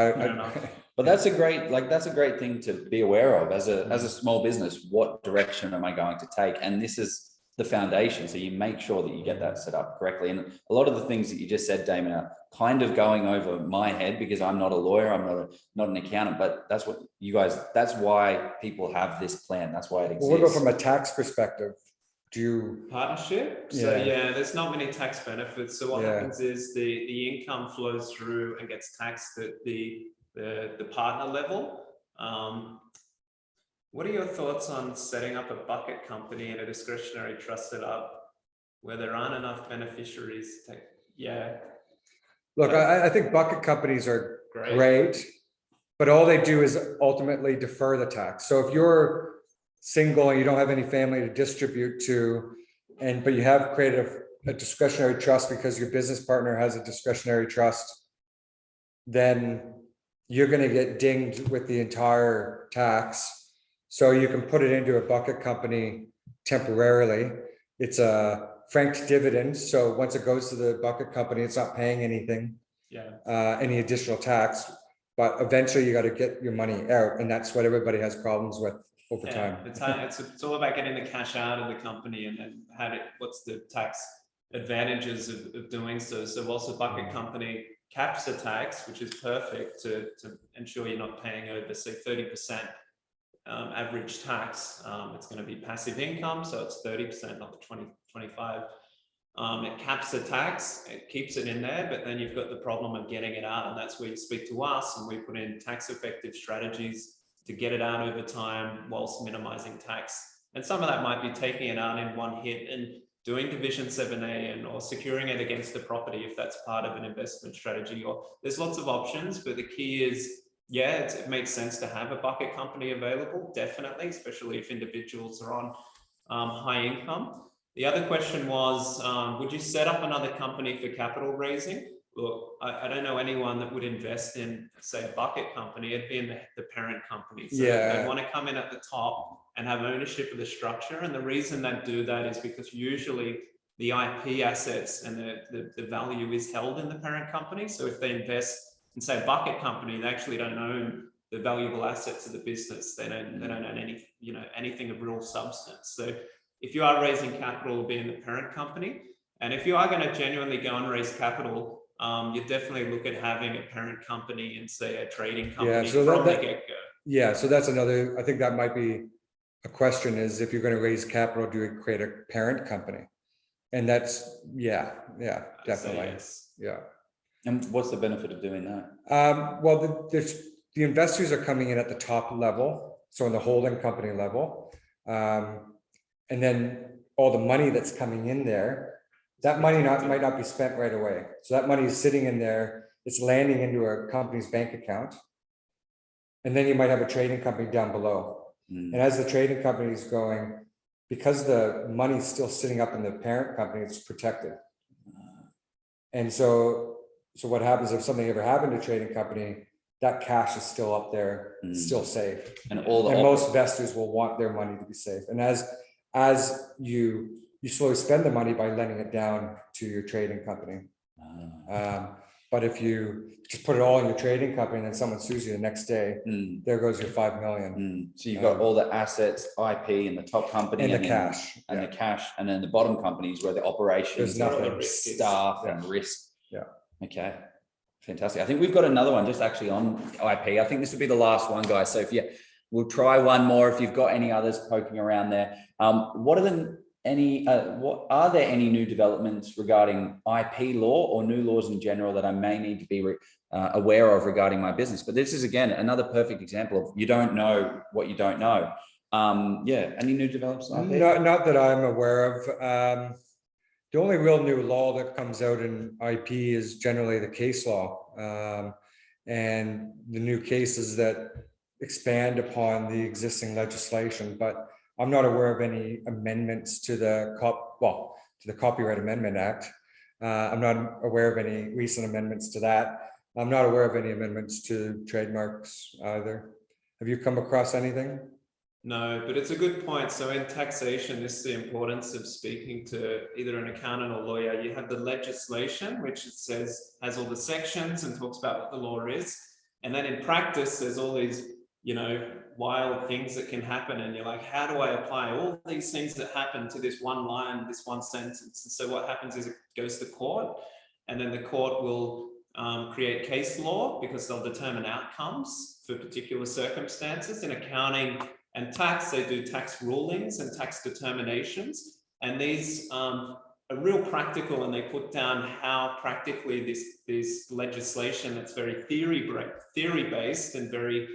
but that's a great thing to be aware of as a small business. What direction am I going to take? And this is the foundation. So you make sure that you get that set up correctly. And a lot of the things that you just said, Damon, are kind of going over my head because I'm not a lawyer, I'm not an accountant, but that's what you guys, that's why people have this plan. That's why it exists. Well, what about from a tax perspective? Do you partnership? So yeah, there's not many tax benefits. So what happens is the income flows through and gets taxed at the partner level. What are your thoughts on setting up a bucket company and a discretionary trust set up where there aren't enough beneficiaries? Look, I think bucket companies are great, but all they do is ultimately defer the tax. So if you're single and you don't have any family to distribute to, but you have created a discretionary trust because your business partner has a discretionary trust, then you're going to get dinged with the entire tax. So you can put it into a bucket company temporarily. It's a franked dividend. So once it goes to the bucket company, it's not paying anything, any additional tax, but eventually you got to get your money out. And that's what everybody has problems with over time. It's all about getting the cash out of the company and then what's the tax advantages of doing so. So whilst a bucket company caps the tax, which is perfect to ensure you're not paying over, say, 30% average tax, it's going to be passive income, so it's 30%, not the 25. It caps the tax, it keeps it in there, but then you've got the problem of getting it out, and that's where you speak to us, and we put in tax effective strategies to get it out over time whilst minimizing tax. And some of that might be taking it out in one hit and doing Division 7A or securing it against the property if that's part of an investment strategy. Or there's lots of options, but the key is, it makes sense to have a bucket company available, definitely, especially if individuals are on high income. The other question was, would you set up another company for capital raising? Look, I don't know anyone that would invest in, say, a bucket company. It'd be in the parent company. So they'd want to come in at the top and have ownership of the structure. And the reason they do that is because usually the IP assets and the value is held in the parent company. So if they invest in, say, a bucket company, they actually don't own the valuable assets of the business. They don't own anything of real substance. So if you are raising capital, it'll be in the parent company. And if you are going to genuinely go and raise capital, you definitely look at having a parent company and, say, a trading company from the get-go. Yeah, so that's another, I think that might be a question, is if you're going to raise capital, do you create a parent company? And that's, definitely. Yes. Yeah. And what's the benefit of doing that? Well, the investors are coming in at the top level, so in the holding company level. And then all the money that's coming in there, that money might not be spent right away. So that money is sitting in there, it's landing into a company's bank account. And then you might have a trading company down below. And as the trading company is going, because the money's still sitting up in the parent company, it's protected. And so what happens if something ever happened to a trading company, that cash is still up there, still safe. And Most investors will want their money to be safe. And as you slowly spend the money by lending it down to your trading company. But if you just put it all in your trading company and then someone sues you the next day, there goes your 5 million. So you've got all the assets, IP in the top company And the then- cash. and the cash, and then the bottom companies where the operations, There's nothing. staff and risk. Yeah. Okay. Fantastic. I think we've got another one just actually on IP. I think this would be the last one, guys. So we'll try one more if you've got any others poking around there. What are there any new developments regarding IP law or new laws in general that I may need to be aware of regarding my business? But this is, again, another perfect example of you don't know what you don't know. Any new developments? In IP? Not that I'm aware of. The only real new law that comes out in IP is generally the case law, and the new cases that expand upon the existing legislation. But I'm not aware of any amendments to the Copyright Amendment Act. I'm not aware of any recent amendments to that. I'm not aware of any amendments to trademarks either. Have you come across anything? No, but it's a good point. So in taxation, this is the importance of speaking to either an accountant or lawyer. You have the legislation, which it says has all the sections and talks about what the law is. And then in practice, there's all these, wild things that can happen. And you're like, how do I apply all these things that happen to this one line, this one sentence? And so what happens is it goes to court, and then the court will create case law because they'll determine outcomes for particular circumstances. In accounting and tax, they do tax rulings and tax determinations. And these are real practical, and they put down how practically this legislation that's very theory-based and very,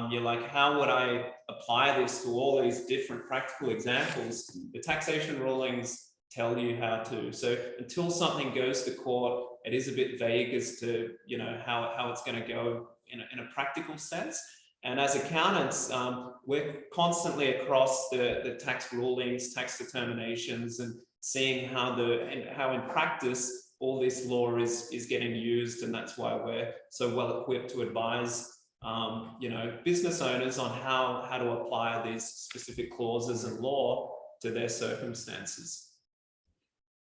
you're like, how would I apply this to all these different practical examples? The taxation rulings tell you how to. So until something goes to court, it is a bit vague as to, how it's going to go in a practical sense. And as accountants, we're constantly across the tax rulings, tax determinations, and seeing how in practice all this law is getting used. And that's why we're so well equipped to advise business owners on how to apply these specific clauses and law to their circumstances.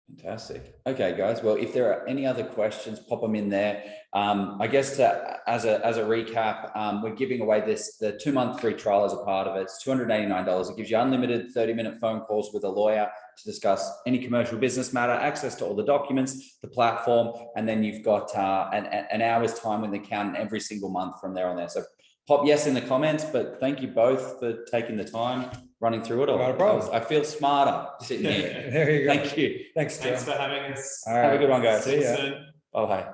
Fantastic. Okay, guys. Well, if there are any other questions, pop them in there. I guess as a recap, we're giving away the 2-month free trial as a part of it. It's $289. It gives you unlimited 30-minute phone calls with a lawyer to discuss any commercial business matter, access to all the documents, the platform, and then you've got an hour's time with an accountant every single month from there on there. So pop yes in the comments, but thank you both for taking the time running through it all. Not a problem. I feel smarter sitting here. There you go. Thank you. Thanks, Joe. Thanks for having us. All right. Have a good one, guys. See you ya. soon. Bye.